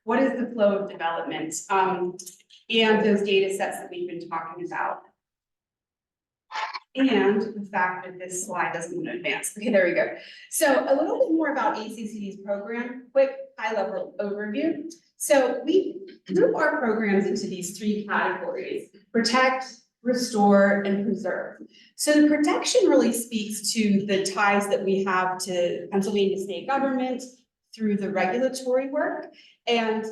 what is the flow of development, and those data sets that we've been talking about. And the fact that this slide doesn't want to advance. Okay, there we go. So a little bit more about ACCD's program, quick high-level overview. So we group our programs into these three categories: protect, restore, and preserve. So the protection really speaks to the ties that we have to Pennsylvania state government through the regulatory work, and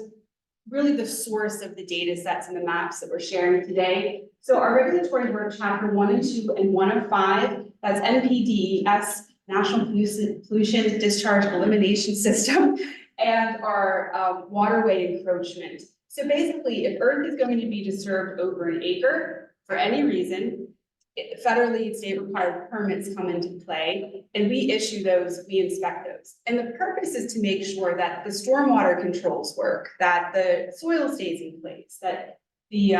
really the source of the data sets and the maps that we're sharing today. So our regulatory work, chapter 1 and 2 and 105, that's NPDES, National Pollution Discharge Elimination System, and our waterway encroachment. So basically, if Earth is going to be disturbed over an acre for any reason, federally state required permits come into play, and we issue those, we inspect those. And the purpose is to make sure that the stormwater controls work, that the soil stays in place, that the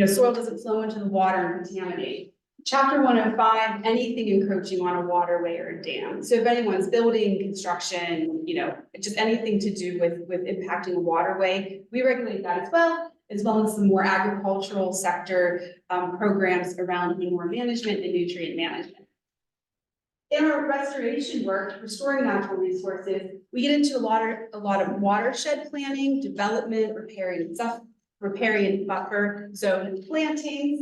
soil doesn't flow into the water and contaminate. Chapter 105, anything encroaching on a waterway or a dam. So if anyone's building, construction, just anything to do with impacting a waterway, we regulate that as well as the more agricultural sector programs around manure management and nutrient management. In our restoration work, restoring natural resources, we get into a lot of watershed planning, development, riparian buffer zone plantings.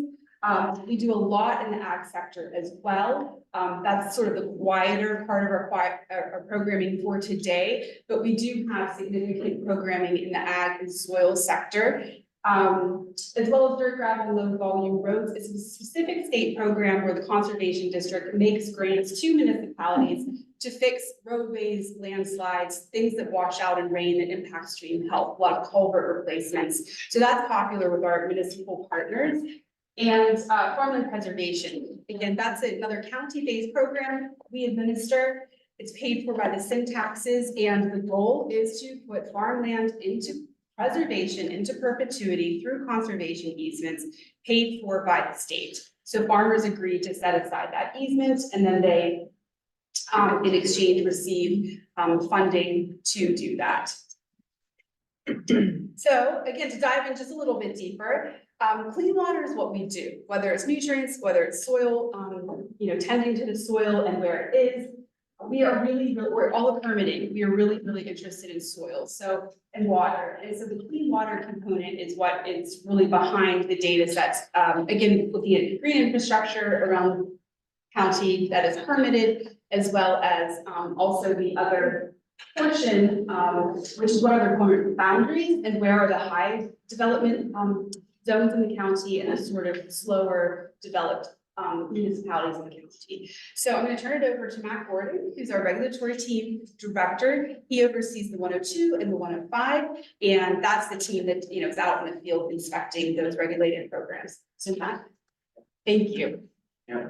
We do a lot in the ag sector as well. That's sort of the quieter part of our programming for today, but we do have significant programming in the ag and soil sector. As well as dirt, gravel, and low volume roads. It's a specific state program where the conservation district makes grants to municipalities to fix roadways, landslides, things that wash out in rain that impact stream health, a lot of culvert replacements. So that's popular with our municipal partners. And farmland preservation. Again, that's another county-based program we administer. It's paid for by the sin taxes, and the goal is to put farmland into preservation into perpetuity through conservation easements paid for by the state. So farmers agree to set aside that easement, and then they, in exchange, receive funding to do that. So again, to dive in just a little bit deeper, clean water is what we do, whether it's nutrients, whether it's soil, tending to the soil and where it is. We're all permitting. We are really, really interested in soil, and water. And so the clean water component is what is really behind the data sets. Again, looking at green infrastructure around the county that is permitted, as well as also the other portion, which is what are the permanent boundaries and where are the high development zones in the county and the sort of slower developed municipalities in the county. So I'm going to turn it over to Matt Gordon, who's our regulatory team director. He oversees the 102 and the 105, and that's the team that is out in the field inspecting those regulated programs. So Matt, thank you. Yeah.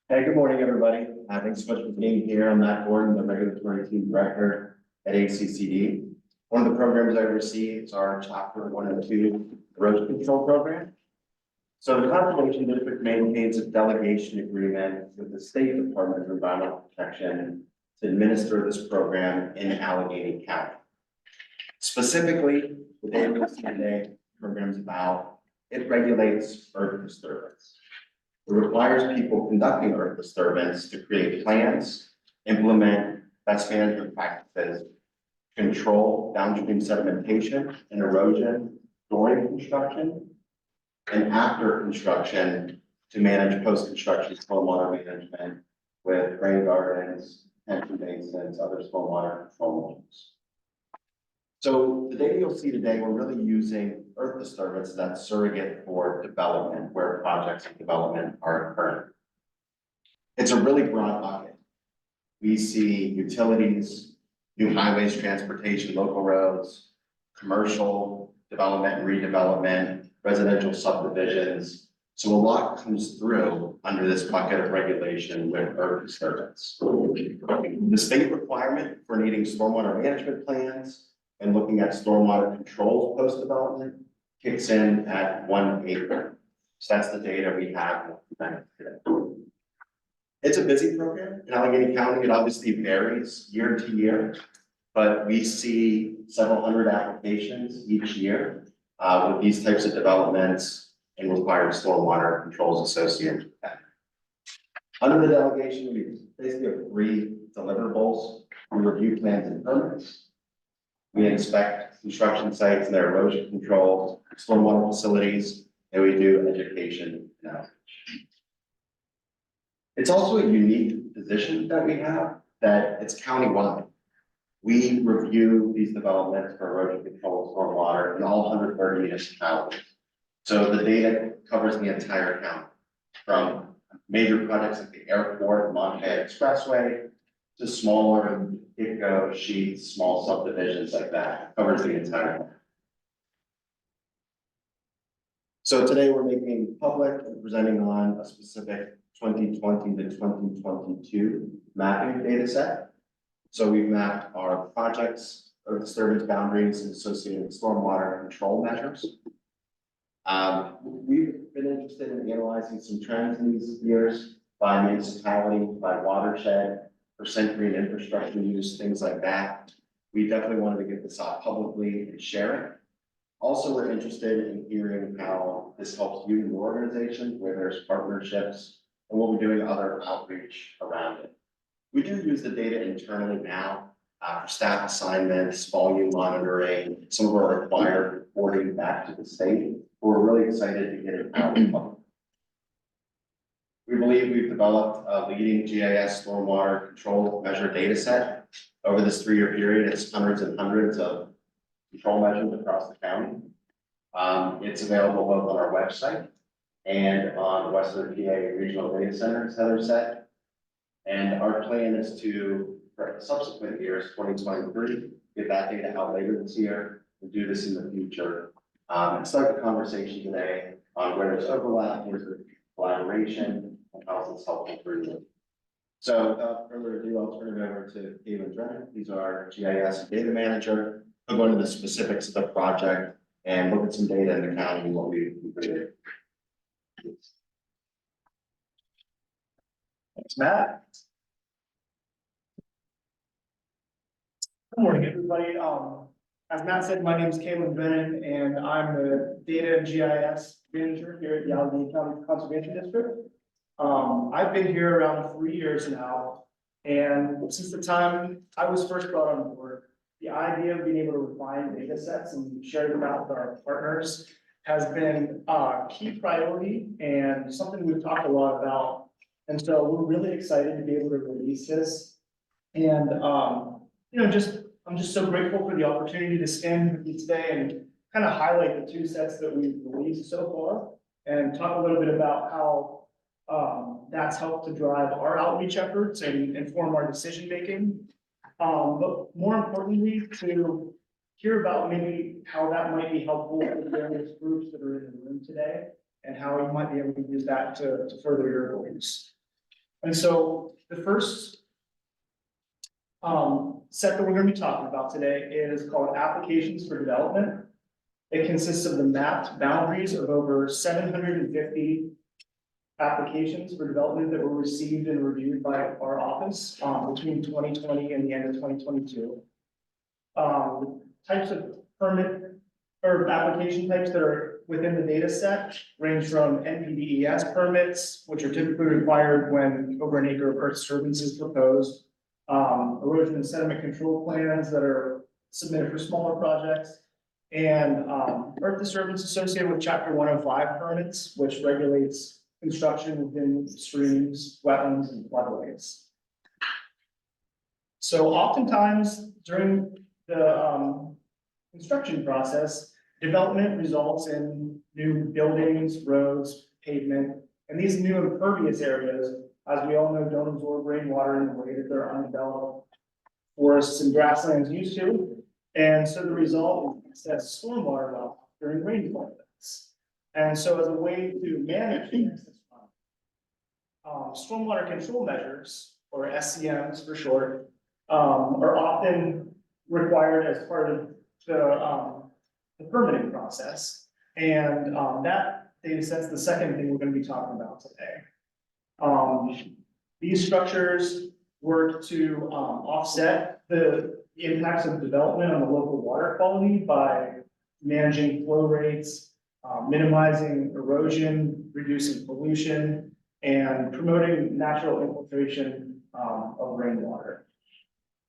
Hey, good morning, everybody. Thanks so much for being here. I'm Matt Gordon, the regulatory team director at ACCD. One of the programs I oversee is our chapter 102 erosion control program. So the Conservation District maintains a delegation agreement with the State Department of Environmental Protection to administer this program in Allegheny County. Specifically, the data we'll see today, program's about, it regulates earth disturbance. It requires people conducting earth disturbance to create plans, implement best management practices, control downstream sedimentation and erosion during construction, and after construction to manage post-construction stormwater management with rain gardens, detention basins, other stormwater control measures. So the data you'll see today, we're really using earth disturbance as that surrogate for development, where projects of development are occurring. It's a really broad bucket. We see utilities, new highways, transportation, local roads, commercial development and redevelopment, residential subdivisions. So a lot comes through under this bucket of regulation with earth disturbance. The state requirement for needing stormwater management plans and looking at stormwater controls post-development kicks in at 1 acre. So that's the data we have today. It's a busy program in Allegheny County. It obviously varies year to year. but we see several hundred applications each year with these types of developments and required stormwater controls associated with that. Under the delegation, we basically have 3 deliverables. We review plans and permits. We inspect construction sites and their erosion control, stormwater facilities, and we do education and outreach. It's also a unique position that we have, that it's countywide. We review these developments for erosion control, stormwater in all 130 municipalities. So the data covers the entire county, from major projects like the airport, Montana Expressway, to smaller ICO sheets, small subdivisions like that. It covers the entire county. So today we're making public and presenting on a specific 2020 to 2022 mapping data set. So we've mapped our projects, or disturbance boundaries, and associated stormwater control measures. We've been interested in analyzing some trends in these years by municipality, by watershed, percent green infrastructure use, things like that. We definitely wanted to get this out publicly and share it. Also, we're interested in hearing how this helps you in your organization, where there's partnerships, and what we're doing other outreach around it. We do use the data internally now for staff assignments, volume monitoring, some of our required reporting back to the state. We're really excited to get it out in public. We believe we've developed a leading GIS stormwater control measure data set. Over this 3-year period, it's hundreds and hundreds of control measures across the county. It's available both on our website and on the Western PA Regional Data Center, Heather said. And our plan is to, for subsequent years, 2023, get that data out later this year and do this in the future. And start the conversation today on where there's overlap, where's the collaboration, and how is this helpful for you. So without further ado, I'll turn it over to David Drennan. He's our GIS and data manager. He'll go into the specifics of the project and look at some data in the county and what we created. Thanks, Matt. Good morning, everybody. As Matt said, my name is Caleb Brennan, and I'm the data and GIS manager here at the Allegheny County Conservation District. I've been here around 3 years now, and since the time I was first brought on board, the idea of being able to refine data sets and share them out with our partners has been a key priority and something we've talked a lot about. And so we're really excited to be able to release this. And, I'm just so grateful for the opportunity to stand with you today and kind of highlight the 2 sets that we've released so far and talk a little bit about how that's helped to drive our outreach efforts and inform our decision making. But more importantly, to hear about maybe how that might be helpful for various groups that are in the room today and how you might be able to use that to further your goals. And so the first set that we're going to be talking about today is called Applications for Development. It consists of the mapped boundaries of over 750 applications for development that were received and reviewed by our office between 2020 and the end of 2022. Types of permit or application types that are within the data set range from NPDES permits, which are typically required when over an acre of earth disturbance is proposed, erosion and sediment control plans that are submitted for smaller projects, and earth disturbance associated with Chapter 105 permits, which regulates construction within streams, wetlands, and floodways. So oftentimes during the construction process, development results in new buildings, roads, pavement, and these new impervious areas, as we all know, don't absorb rainwater in the way that their undeveloped forests and grasslands used to. And so the result is excess stormwater runoff during rainfall events. And so as a way to manage this, stormwater control measures, or SCMs for short, are often required as part of the permitting process. And that data set's the second thing we're going to be talking about today. These structures work to offset the the impacts of development on the local water quality by managing flow rates, minimizing erosion, reducing pollution, and promoting natural infiltration of rainwater.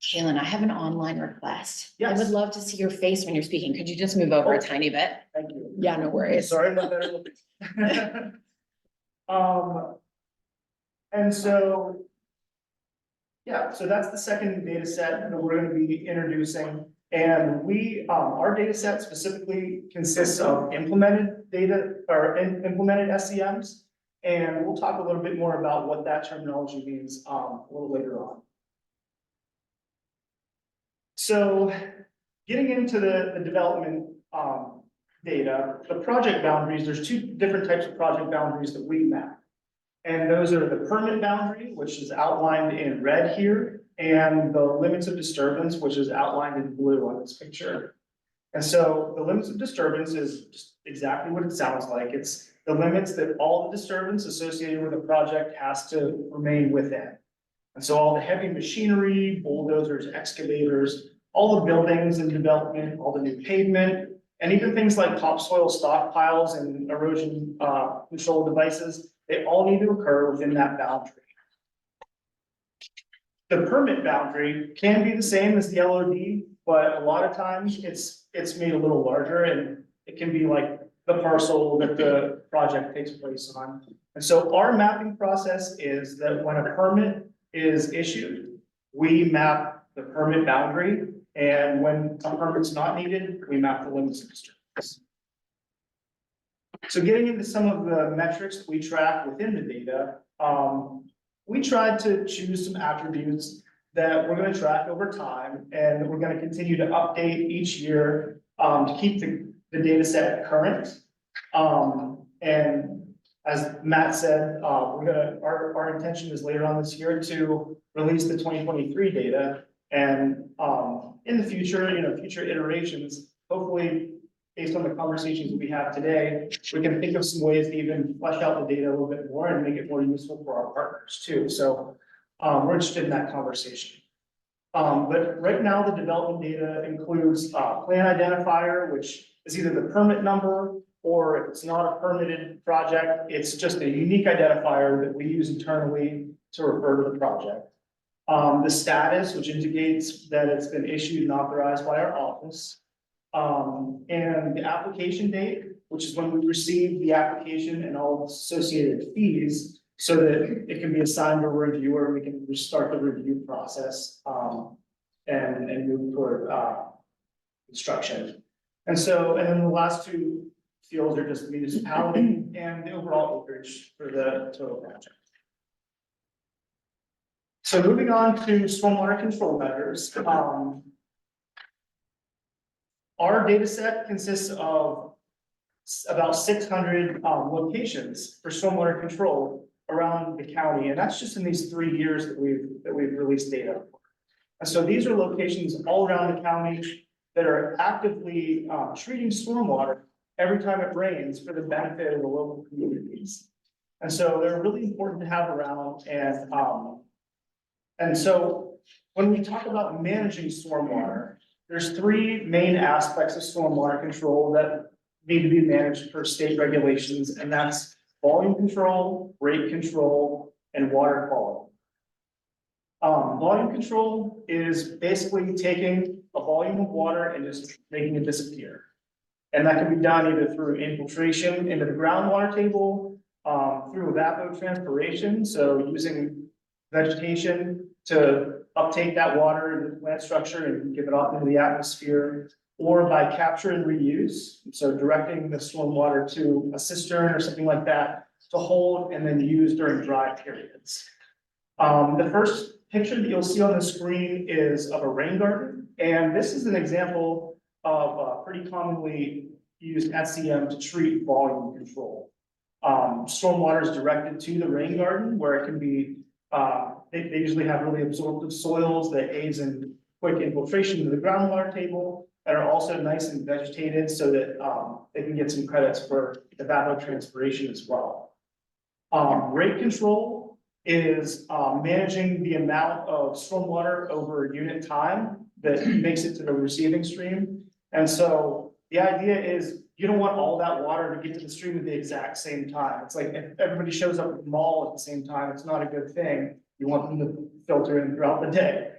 Kaylin, I have an online request. I Yes. would love to see your face when you're speaking. Could you just move over a tiny bit? Thank you. Yeah, no worries. Sorry, I'm not better looking. And so, yeah, so that's the second data set that we're gonna be introducing. And we, our data set specifically consists of implemented data or implemented SCMs. And we'll talk a little bit more about what that terminology means, a little later on. So getting into the development, data, the project boundaries, there's two different types of project boundaries that we map. And those are the permit boundary, which is outlined in red here, and the limits of disturbance, which is outlined in blue on this picture. And so the limits of disturbance is just exactly what it sounds like. It's the limits that all the disturbance associated with a project has to remain within. And so all the heavy machinery, bulldozers, excavators, all the buildings and development, all the new pavement, and even things like topsoil stockpiles and erosion control devices, they all need to occur within that boundary. The permit boundary can be the same as the LOD, but a lot of times it's made a little larger, and it can be like the parcel that the project takes place on. And so our mapping process is that when a permit is issued, we map the permit boundary, and when a permit's not needed, we map the limits of disturbance. So getting into some of the metrics that we track within the data, we tried to choose some attributes that we're gonna track over time, and we're gonna continue to update each year to keep the data set current. And as Matt said, our intention is later on this year to release the 2023 data. And in the future, future iterations, hopefully, based on the conversations we have today, we can think of some ways to even flesh out the data a little bit more and make it more useful for our partners too. So we're interested in that conversation. But right now, the development data includes plan identifier, which is either the permit number, or if it's not a permitted project, it's just a unique identifier that we use internally to refer to the project. The status, which indicates that it's been issued and authorized by our office. And the application date, which is when we receive the application and all associated fees, so that it can be assigned to a reviewer, and we can start the review process, and move toward, construction. And then the last two fields are just municipality and the overall acreage for the total project. So moving on to stormwater control measures, our data set consists of about 600 locations for stormwater control around the county, and that's just in these 3 years that we've released data for. And so these are locations all around the county that are actively treating stormwater every time it rains for the benefit of the local communities. And so they're really important to have around, and so when we talk about managing stormwater, there's 3 main aspects of stormwater control that need to be managed per state regulations, and that's volume control, rate control, and water quality. Volume control is basically taking a volume of water and just making it disappear. And that can be done either through infiltration into the groundwater table, through evapotranspiration, so using vegetation to uptake that water into the plant structure and give it off into the atmosphere, or by capture and reuse, so directing the stormwater to a cistern or something like that to hold and then use during dry periods. The first picture that you'll see on the screen is of a rain garden, and this is an example of a pretty commonly used SCM to treat volume control. Stormwater is directed to the rain garden, where it can be, they usually have really absorptive soils that aids in quick infiltration into the groundwater table, that are also nice and vegetated, so that they can get some credits for evapotranspiration as well. Rate control is managing the amount of stormwater over unit time that makes it to the receiving stream. And so the idea is you don't want all that water to get to the stream at the exact same time. It's like if everybody shows up at the mall at the same time, it's not a good thing. You want them to filter in throughout the day.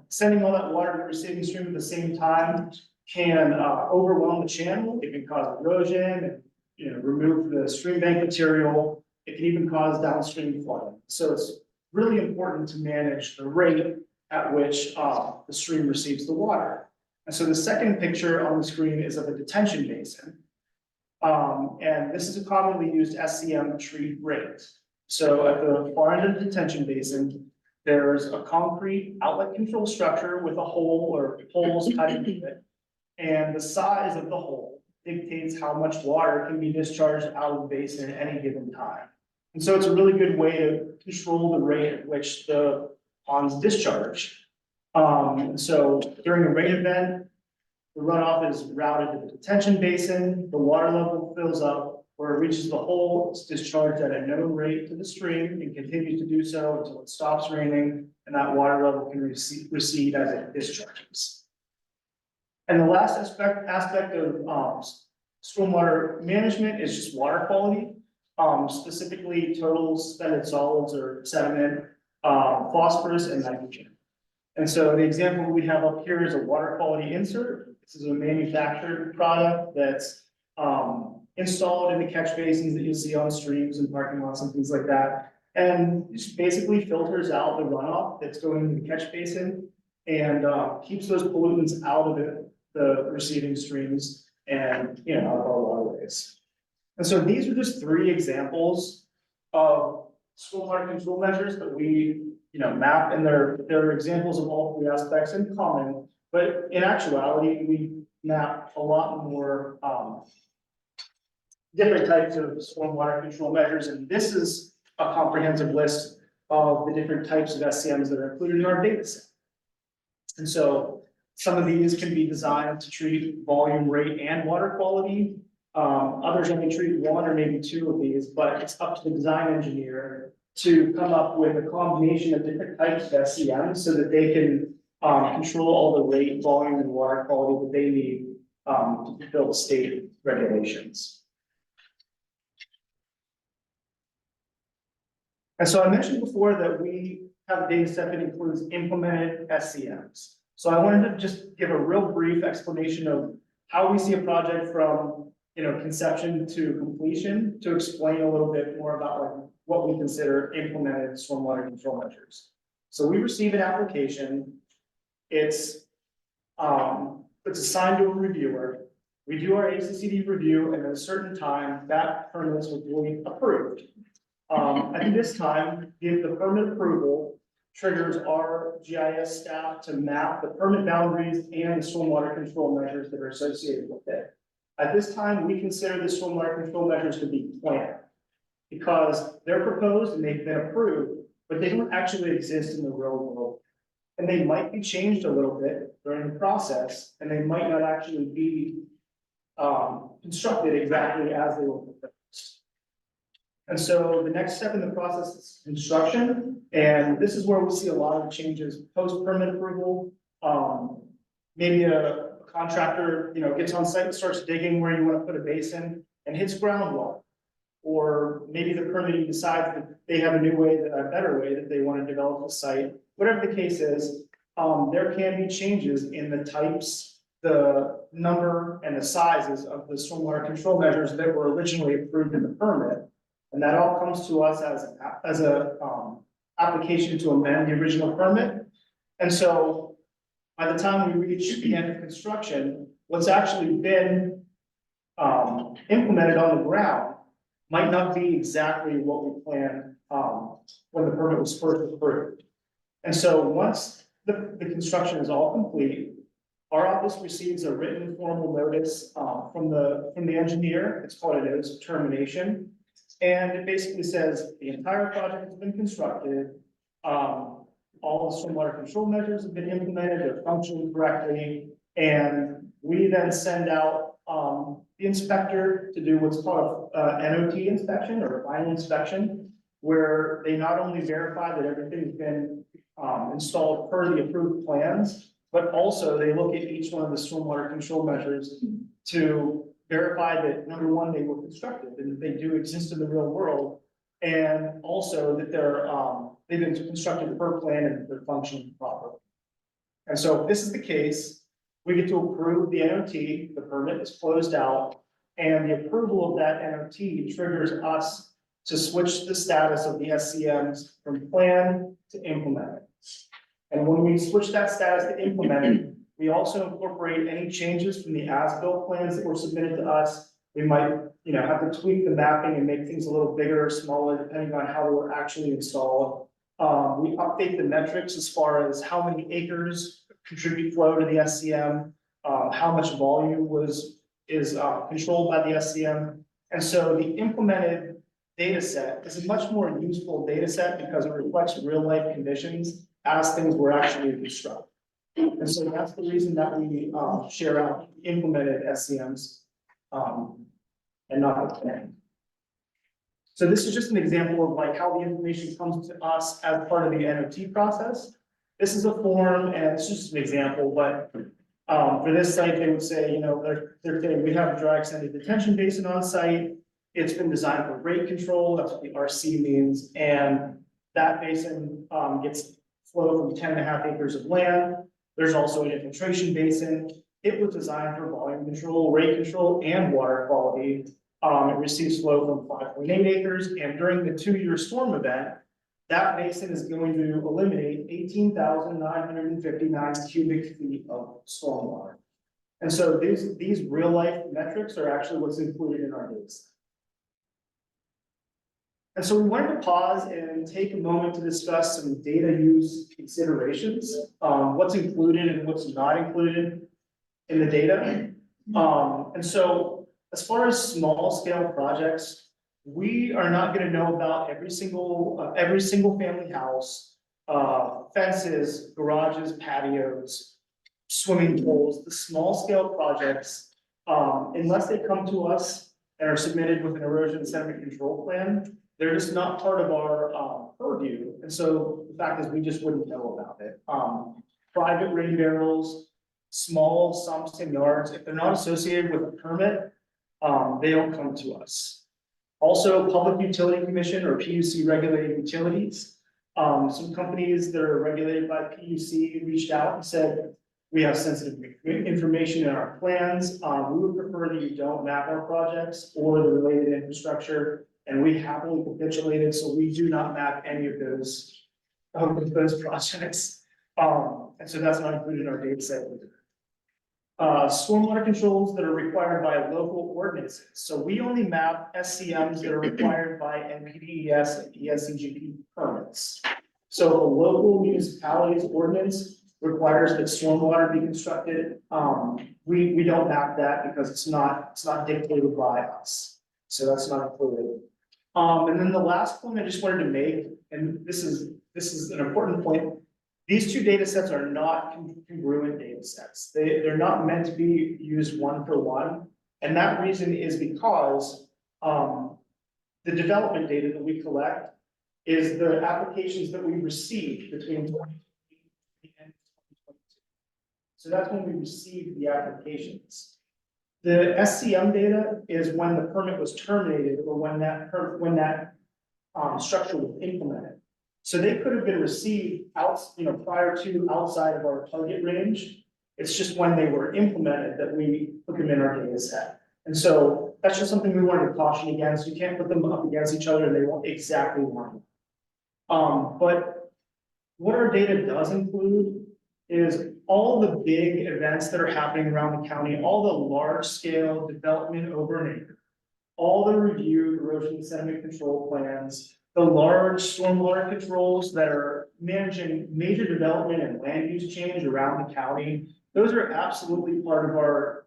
Sending all that water to the receiving stream at the same time can overwhelm the channel. It can cause erosion and remove the stream bank material. It can even cause downstream flooding. So it's really important to manage the rate at which the stream receives the water. And so the second picture on the screen is of a detention basin. And this is a commonly used SCM treat rate. So at the far end of the detention basin, there's a concrete outlet control structure with a hole or holes cut into it. And the size of the hole dictates how much water can be discharged out of the basin at any given time. And so it's a really good way to control the rate at which the ponds discharge. So during a rain event, the runoff is routed to the detention basin, the water level fills up. Where it reaches the hole, it's discharged at a known rate to the stream and continues to do so until it stops raining and that water level can recede as it discharges. And the last aspect of stormwater management is just water quality, specifically total suspended solids or sediment, phosphorus and nitrogen. And so the example we have up here is a water quality insert. This is a manufactured product that's installed in the catch basins that you see on streams and parking lots and things like that. And it basically filters out the runoff that's going into the catch basin and keeps those pollutants out of the receiving streams and out of our waterways. And so these are just three examples of stormwater control measures that we map, and they're examples of all three aspects in common, but in actuality, we map a lot more different types of stormwater control measures, and this is a comprehensive list of the different types of SCMs that are included in our data set. And so some of these can be designed to treat volume, rate, and water quality. Others only treat one or maybe two of these, but it's up to the design engineer to come up with a combination of different types of SCMs so that they can control all the rate, volume, and water quality that they need to fulfill the state regulations. And so I mentioned before that we have a data set that includes implemented SCMs. So I wanted to just give a real brief explanation of how we see a project from conception to completion to explain a little bit more about what we consider implemented stormwater control measures. So we receive an application, it's assigned to a reviewer. We do our ACCD review, and at a certain time, that permit will be approved. At this time, if the permit approval triggers our GIS staff to map the permit boundaries and the stormwater control measures that are associated with it. At this time, we consider the stormwater control measures to be planned because they're proposed and they've been approved, but they don't actually exist in the real world. And they might be changed a little bit during the process, and they might not actually be constructed exactly as they were proposed. And so the next step in the process is construction, and this is where we see a lot of changes post-permit approval. Maybe a contractor, gets on site and starts digging where you want to put a basin and hits groundwater. Or maybe the permitting decides that they have a new way, a better way that they want to develop the site. Whatever the case is, there can be changes in the types, the number, and the sizes of the stormwater control measures that were originally approved in the permit. And that all comes to us as a application to amend the original permit. And so by the time we reach the end of construction, what's actually been implemented on the ground might not be exactly what we planned when the permit was first approved. And so once the construction is all complete, our office receives a written formal notice from the engineer. It's called a notice of termination. And it basically says the entire project has been constructed. All the stormwater control measures have been implemented, they're functioning correctly. And we then send out the inspector to do what's called an NOT inspection or a final inspection, where they not only verify that everything's been installed per the approved plans, but also they look at each one of the stormwater control measures to verify that, number one, they were constructed and they do exist in the real world. And also that they've been constructed per plan and they're functioning properly. And so if this is the case, we get to approve the NOT, the permit is closed out, and the approval of that NOT triggers us to switch the status of the SCMs from plan to implemented. And when we switch that status to implemented, we also incorporate any changes from the as-built plans that were submitted to us. We might, have to tweak the mapping and make things a little bigger or smaller, depending on how they were actually installed. We update the metrics as far as how many acres contribute flow to the SCM, how much volume is controlled by the SCM. And so the implemented data set is a much more useful data set because it reflects real life conditions as things were actually constructed. And so that's the reason that we share out implemented SCMs and not the plan. So this is just an example of like how the information comes to us as part of the NOT process. This is a form and it's just an example, but for this site, they would say, they're saying we have a dry extended detention basin on site. It's been designed for rate control. That's what the RC means. And that basin gets flow from 10.5 acres of land. There's also an infiltration basin. It was designed for volume control, rate control, and water quality. It receives flow from 5.8 acres, and during the 2-year storm event, that basin is going to eliminate 18,959 cubic feet of stormwater. And so these real life metrics are actually what's included in our data set. And so we wanted to pause and take a moment to discuss some data use considerations, what's included and what's not included in the data. And so as far as small scale projects, we are not going to know about every single family house, fences, garages, patios, swimming pools, the small scale projects, unless they come to us and are submitted with an erosion sediment control plan, they're just not part of our purview. And so the fact is we just wouldn't know about it. Private rain barrels, small sumps and yards, if they're not associated with a permit, they don't come to us. Also, Public Utility Commission or PUC regulated utilities. Some companies that are regulated by PUC reached out and said, we have sensitive information in our plans. We would prefer that you don't map our projects or the related infrastructure. And we happily capitulated, so we do not map any of those projects. And so that's not included in our data set either. Stormwater controls that are required by local ordinances. So we only map SCMs that are required by NPDES and ESCGP permits. So a local municipality's ordinance requires that stormwater be constructed. We don't map that because it's not dictated by us. So that's not included. And then the last point I just wanted to make, and this is an important point. These two data sets are not congruent data sets. They're not meant to be used one for one. And that reason is because the development data that we collect is the applications that we received between 2020 and 2022. So that's when we received the applications. The SCM data is when the permit was terminated or when that structure was implemented. So they could have been received prior to outside of our target range. It's just when they were implemented that we put them in our data set. And so that's just something we wanted to caution against. You can't put them up against each other and they won't exactly line. But what our data does include is all the big events that are happening around the county, all the large scale development over an acre, all the reviewed erosion and sediment control plans, the large stormwater controls that are managing major development and land use change around the county. Those are absolutely part of our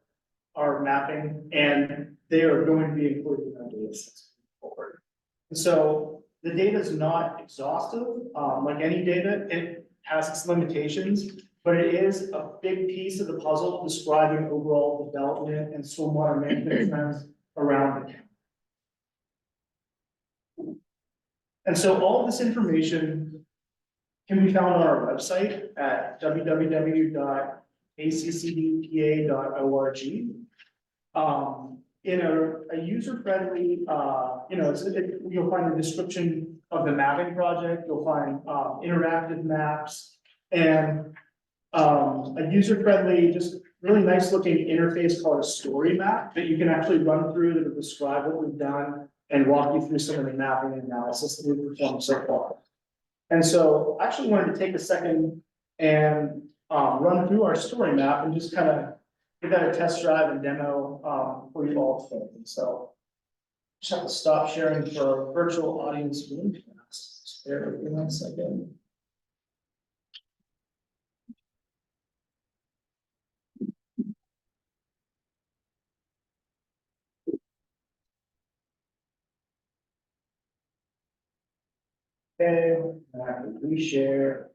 mapping, and they are going to be included in our data sets forward. And so the data is not exhaustive, like any data, it has its limitations, but it is a big piece of the puzzle describing overall development and stormwater management trends around the county. And so all of this information can be found on our website at www.accdpa.org. In a user-friendly, you'll find a description of the mapping project, you'll find interactive maps, and a user-friendly, just really nice looking interface called a story map that you can actually run through that will describe what we've done and walk you through some of the mapping and analysis that we've performed so far. And so I actually wanted to take a second and run through our story map and just kind of give that a test drive and demo for you all today. So just have to stop sharing for our virtual audience. Bear with me 1 second. Okay, and I can reshare.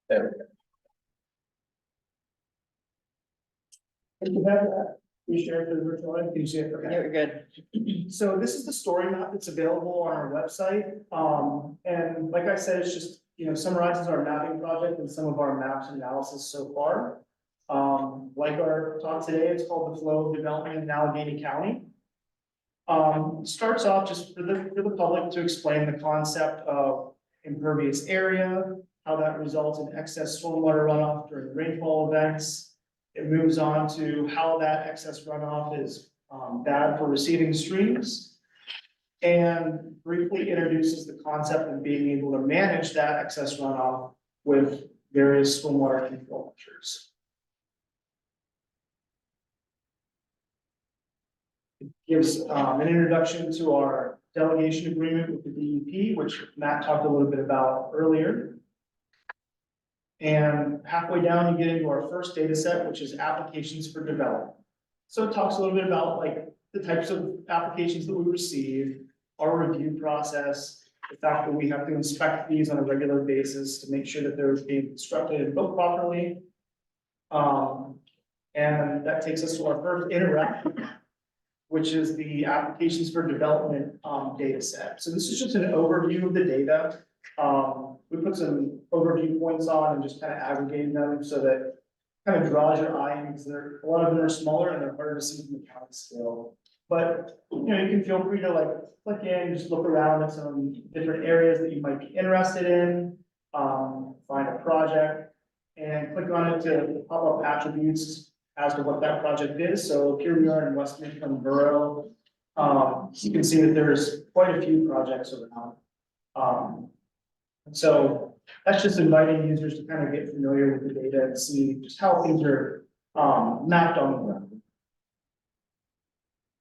There we go. Can you have that reshare to the virtual audience? Can you see it? Okay. You're good. So this is the story map that's available on our website. And like I said, it's just, summarizes our mapping project and some of our maps and analysis so far. Like our talk today, it's called The Flow of Development in Allegheny County. Starts off just for the public to explain the concept of impervious area, how that results in excess stormwater runoff during rainfall events. It moves on to how that excess runoff is bad for receiving streams, and briefly introduces the concept of being able to manage that excess runoff with various stormwater control measures. It gives an introduction to our delegation agreement with the DEP, which Matt talked a little bit about earlier. And halfway down, you get into our first data set, which is applications for development. So it talks a little bit about like the types of applications that we receive, our review process, the fact that we have to inspect these on a regular basis to make sure that they're being constructed and built properly. And that takes us to our first interaction, which is the applications for development data set. So this is just an overview of the data. We put some overview points on and just kind of aggregating them so that kind of draws your eye in, because a lot of them are smaller and they're harder to see from the county scale. But you can feel free to like click in, just look around at some different areas that you might be interested in, find a project, and click on it to pop up attributes as to what that project is. So here we are in West Michigan Borough. You can see that there's quite a few projects around. So that's just inviting users to kind of get familiar with the data and see just how things are mapped on the ground.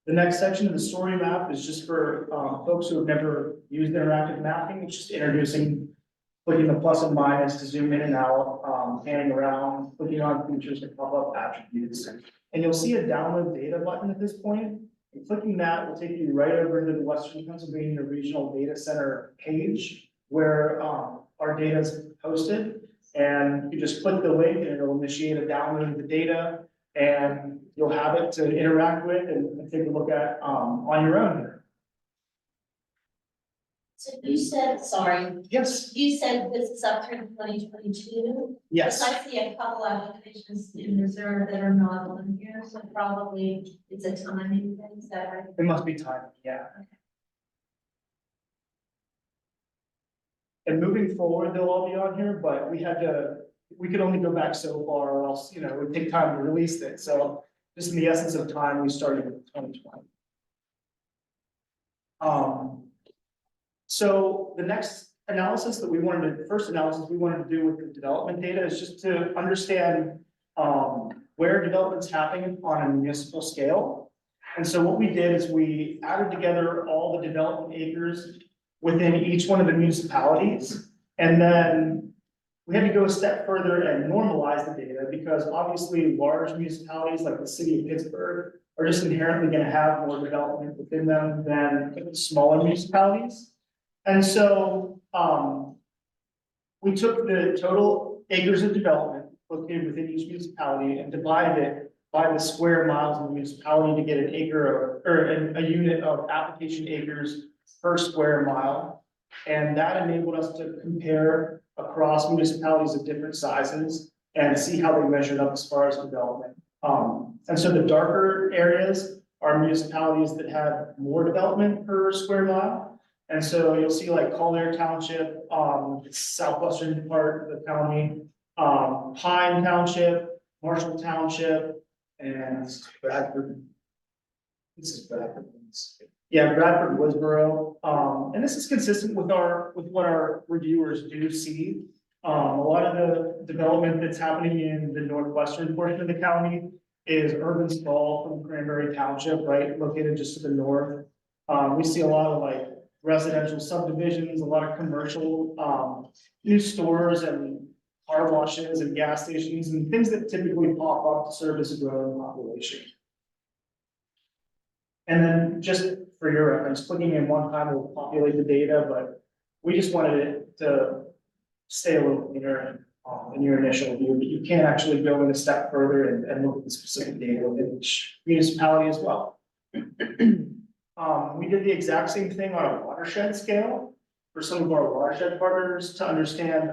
The next section of the story map is just for folks who have never used interactive mapping. It's just introducing, clicking the plus and minus to zoom in and out, panning around, clicking on features to pop up attributes. And you'll see a download data button at this point. And clicking that will take you right over to the Western Pennsylvania Regional Data Center page, where our data is posted, and you just click the link and it'll initiate a download of the data, and you'll have it to interact with and take a look at on your own here. So you said, sorry, Yes, you said this is up through 2022? yes, I see a couple applications in reserve that are not on here, so probably it's a timing thing, is that right? it must be time, yeah. And moving forward, they'll all be on here, but we could only go back so far, or else, it would take time to release it. So just in the essence of time, we started with 2020. So the next analysis that first analysis we wanted to do with the development data is just to understand where development's happening on a municipal scale. And so what we did is we added together all the development acres within each one of the municipalities. And then we had to go a step further and normalize the data, because obviously large municipalities like the city of Pittsburgh are just inherently going to have more development within them than smaller municipalities. And so we took the total acres of development located within each municipality and divided it by the square miles in the municipality to get an acre or a unit of application acres per square mile. And that enabled us to compare across municipalities of different sizes and see how they measured up as far as development. And so the darker areas are municipalities that have more development per square mile. And so you'll see like Collier Township, southwestern part of the county, Pine Township, Marshall Township, and Bradford. This is Bradford. Yeah, Bradford, Woodsboro. And this is consistent with what our reviewers do see. A lot of the development that's happening in the northwestern portion of the county is urban sprawl from Cranberry Township, right, located just to the north. We see a lot of like residential subdivisions, a lot of commercial, new stores and car washes and gas stations and things that typically pop up to serve as a growing population. And then just for your reference, clicking in one time will populate the data, but we just wanted it to stay a little cleaner in your initial view, but you can actually go in a step further and look at the specific data within each municipality as well. We did the exact same thing on a watershed scale for some of our watershed partners to understand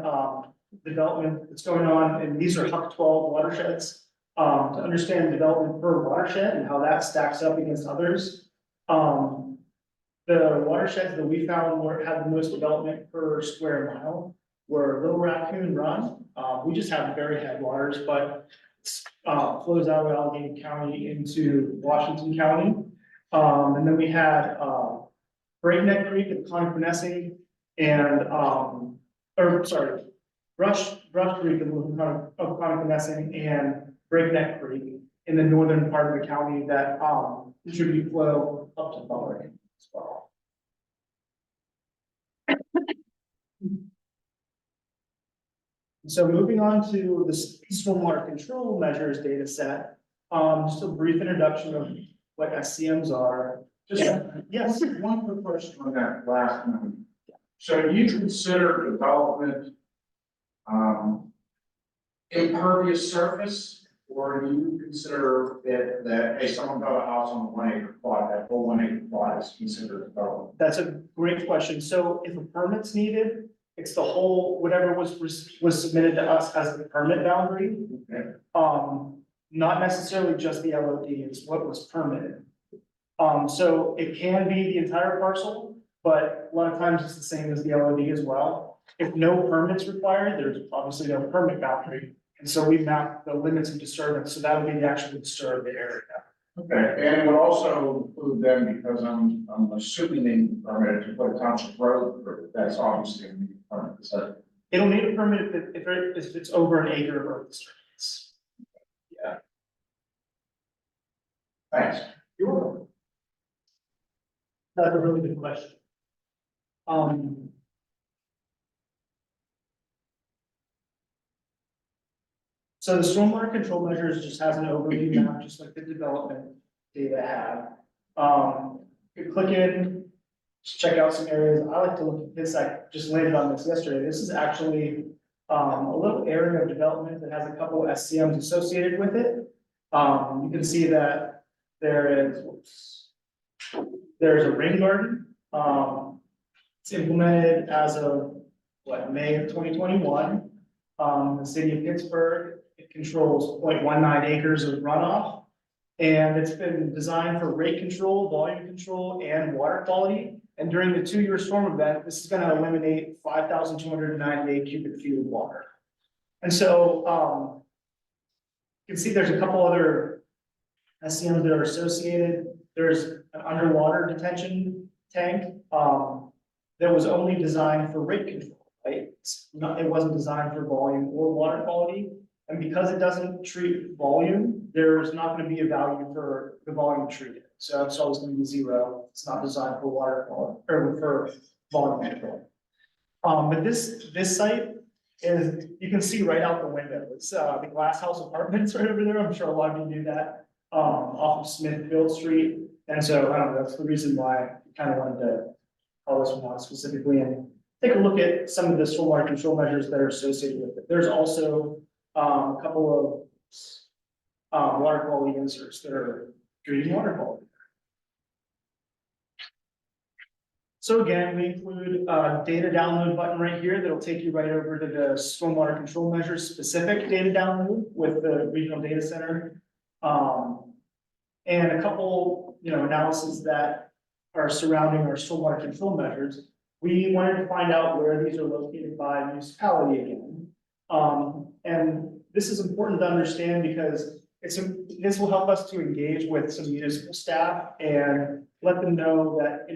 development that's going on, and these are HUC 12 watersheds, to understand development per watershed and how that stacks up against others. The watersheds that we found had the most development per square mile were Little Raccoon Run. We just have very headwaters, but flows out of Allegheny County into Washington County. And then we had Breakneck Creek at Conquenessing and Brush Creek of Conquenessing and Breakneck Creek in the northern part of the county that contribute flow up to Butler as well. So moving on to the stormwater control measures data set, just a brief introduction of what SCMs are. Yes, one quick question on that last one. So you consider development impervious surface, or do you consider that hey, someone built a house on a 1 acre plot, that whole 1 acre plot is considered development? That's a great question. So if a permit's needed, it's the whole, whatever was submitted to us as the permit boundary. Okay. Not necessarily just the LOD, it's what was permitted. So it can be the entire parcel, but a lot of times it's the same as the LOD as well. If no permits required, there's obviously no permit boundary. And so we map the limits of disturbance, so that would be the actual disturbed area. Okay, and it would also include them, because I'm assuming they need a permit to put a township road through, that's obviously a need a permit, so. It'll need a permit if it's over an acre of earth disturbance. Yeah. Thanks. You're welcome. That's a really good question. So the stormwater control measures just has an overview map, just like the development data have. You click in, just check out some areas. I like to look at this. I just landed on this yesterday. This is actually a little area of development that has a couple of SCMs associated with it. You can see that there's a rain garden. It's implemented as of May of 2021. The city of Pittsburgh, it controls 0.19 acres of runoff. And it's been designed for rate control, volume control, and water quality. And during the 2-year storm event, this is going to eliminate 5,298 cubic feet of water. And so you can see there's a couple other SCMs that are associated. There's an underwater detention tank that was only designed for rate control, right? It wasn't designed for volume or water quality. And because it doesn't treat volume, there's not going to be a value for the volume treated. So it's always going to be 0. It's not designed for water quality or for volume control. But this site is, you can see right out the window. It's the Glass House Apartments right over there. I'm sure a lot of you knew that, off of Smithfield Street. And so I don't know, that's the reason why I kind of wanted to call this one out specifically. And take a look at some of the stormwater control measures that are associated with it. There's also a couple of water quality inserts that are drinking water quality. So again, we include a data download button right here that'll take you right over to the stormwater control measures specific data download with the regional data center. And a couple, analyses that are surrounding our stormwater control measures. We wanted to find out where these are located by municipality again. And this is important to understand because this will help us to engage with some municipal staff and let them know that,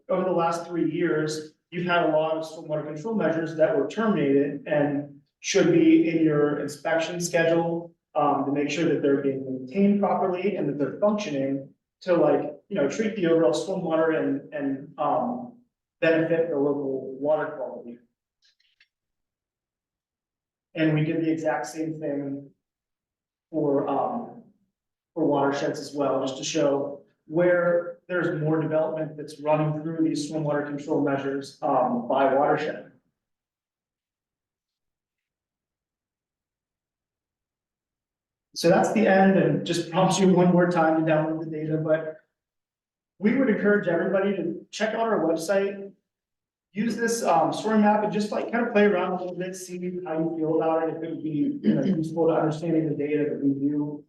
over the last 3 years, you've had a lot of stormwater control measures that were terminated and should be in your inspection schedule, to make sure that they're being maintained properly and that they're functioning to treat the overall stormwater and benefit the local water quality. And we did the exact same thing for watersheds as well, just to show where there's more development that's running through these stormwater control measures by watershed. So that's the end, and just prompts you one more time to download the data, but we would encourage everybody to check out our website, use this story map and just kind of play around a little bit, see how you feel about it, if it would be useful to understanding the data that we do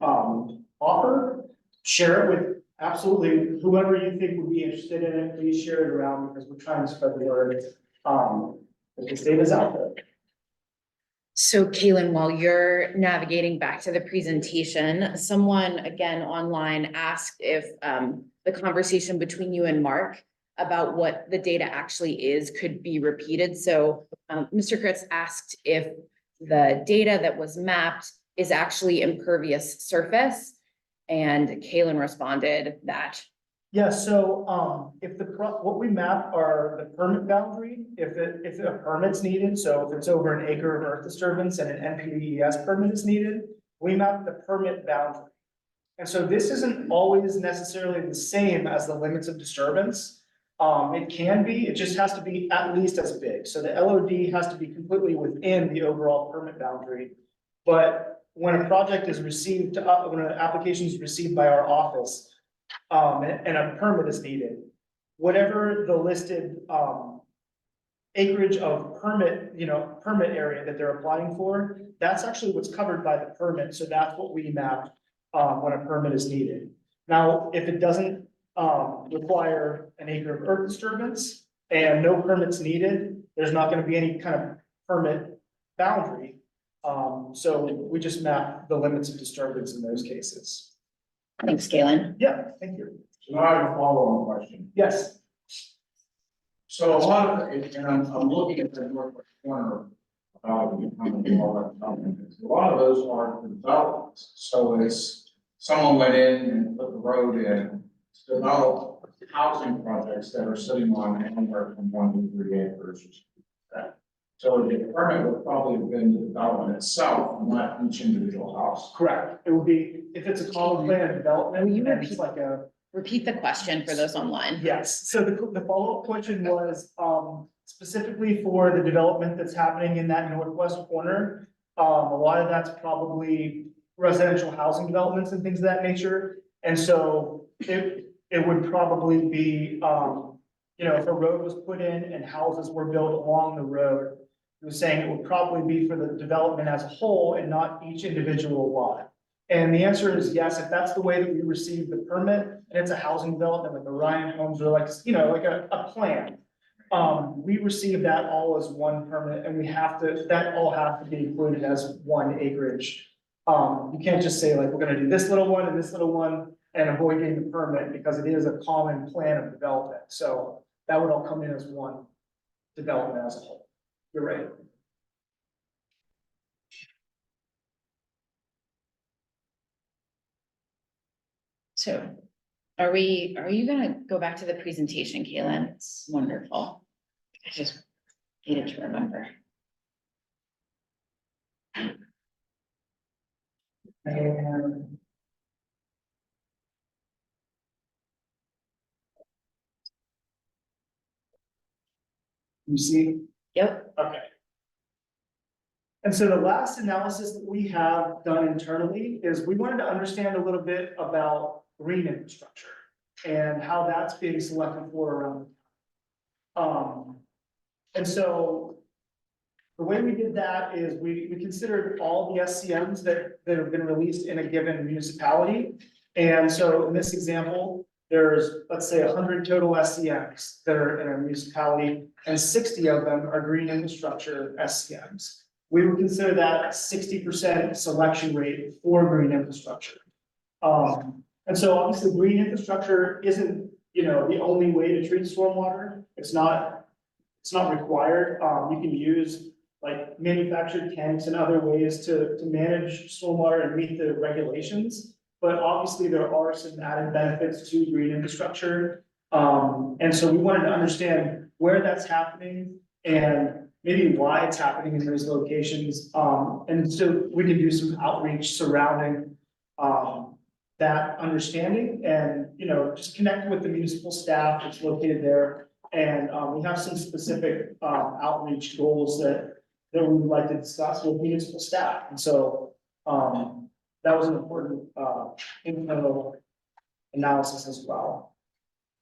offer. Share it with absolutely whoever you think would be interested in it. Please share it around because we're trying to spread the word. This data's out there. So Kaylin, while you're navigating back to the presentation, someone again online asked if the conversation between you and Mark about what the data actually is could be repeated. So Mr. Kritz asked if the data that was mapped is actually impervious surface. And Kaylin responded that. Yeah, so if what we map are the permit boundary, if a permit's needed, so if it's over an acre of earth disturbance and an NPDES permit is needed, we map the permit boundary. And so this isn't always necessarily the same as the limits of disturbance. It can be, it just has to be at least as big. So the LOD has to be completely within the overall permit boundary. But when a project is received, when an application is received by our office, and a permit is needed, whatever the listed acreage of permit, permit area that they're applying for, that's actually what's covered by the permit. So that's what we map when a permit is needed. Now, if it doesn't require an acre of earth disturbance and no permits needed, there's not going to be any kind of permit boundary. So we just map the limits of disturbance in those cases. Thanks, Kaylin. Yeah, thank you. So now I have a follow-on question. Yes. So a lot of, and I'm looking at the northwest corner of a lot of those are developments. So it's someone went in and put the road in to develop housing projects that are sitting on anywhere from 1 to 3 acres. So the permit would probably have been the development itself, not each individual house. Correct. It would be, if it's a common plan of development, Will you and it's like repeat the question for those online? yes. So the follow-up question was, specifically for the development that's happening in that northwest corner. A lot of that's probably residential housing developments and things of that nature. And so it would probably be, if a road was put in and houses were built along the road, it was saying it would probably be for the development as a whole and not each individual lot. And the answer is yes, if that's the way that we receive the permit, and it's a housing development, like the Ryan homes are like a plan. We receive that all as one permit and that all have to be included as one acreage. You can't just say like, we're gonna do this little one and this little one and avoid getting the permit because it is a common plan of development. So that would all come in as one development as a whole. You're right. So are you gonna go back to the presentation, Kaylin? It's wonderful. I just needed to remember. And you see, Yep. Okay. And so the last analysis that we have done internally is we wanted to understand a little bit about green infrastructure and how that's being selected for around. And so the way we did that is we considered all the SCMs that have been released in a given municipality. And so in this example, there's, let's say, 100 total SCMs that are in a municipality, and 60 of them are green infrastructure SCMs. We would consider that a 60% selection rate for green infrastructure. And so obviously green infrastructure isn't, the only way to treat stormwater. It's not required. You can use like manufactured tanks and other ways to manage stormwater and meet the regulations. But obviously there are some added benefits to green infrastructure. And so we wanted to understand where that's happening and maybe why it's happening in those locations. And so we can do some outreach surrounding that understanding and, just connect with the municipal staff that's located there. And we have some specific outreach goals that we would like to discuss with municipal staff. And so that was an important internal analysis as well.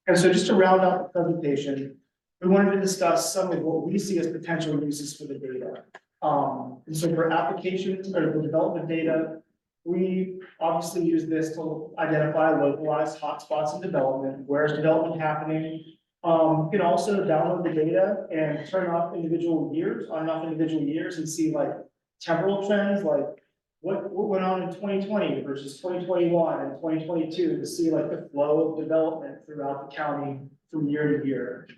And so just to round out the presentation, we wanted to discuss some of what we see as potential uses for the data. And so for applications or for development data, we obviously use this to identify localized hotspots in development. Where is development happening? You can also download the data and turn off individual years, on and off individual years, and see like temporal trends, like what went on in 2020 versus 2021 and 2022 to see like the flow of development throughout the county from year to year.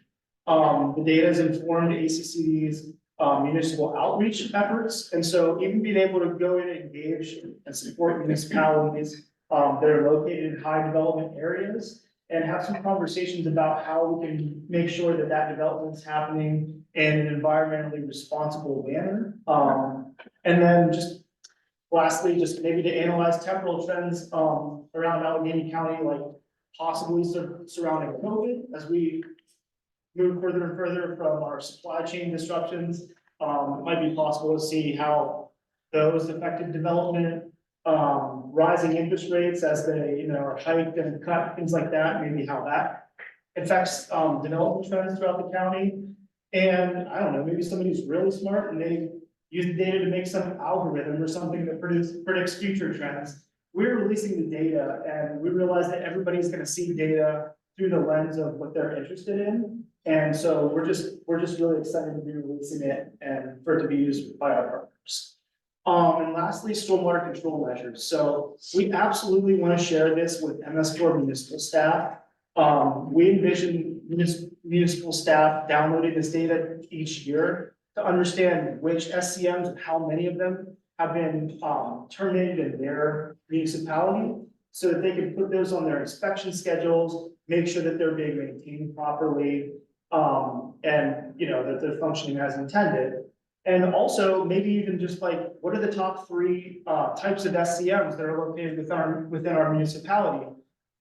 The data has informed ACCD's municipal outreach efforts. And so even being able to go in and engage and support municipalities that are located in high development areas and have some conversations about how we can make sure that that development is happening in an environmentally responsible manner. And then just lastly, just maybe to analyze temporal trends around Allegheny County, like possibly surrounding COVID as we move further and further from our supply chain disruptions. It might be possible to see how those affected development, rising interest rates as they, are hiked and cut, things like that, maybe how that affects development trends throughout the county. And I don't know, maybe somebody's really smart and they use the data to make some algorithm or something that predicts future trends. We're releasing the data and we realize that everybody's going to see data through the lens of what they're interested in. And so we're just really excited to be releasing it and for it to be used by our partners. And lastly, stormwater control measures. So we absolutely want to share this with MS4 municipal staff. We envision municipal staff downloading this data each year to understand which SCMs and how many of them have been terminated in their municipality, so that they can put those on their inspection schedules, make sure that they're being maintained properly, and that they're functioning as intended. And also maybe even just like, what are the top 3 types of SCMs that are located within our municipality?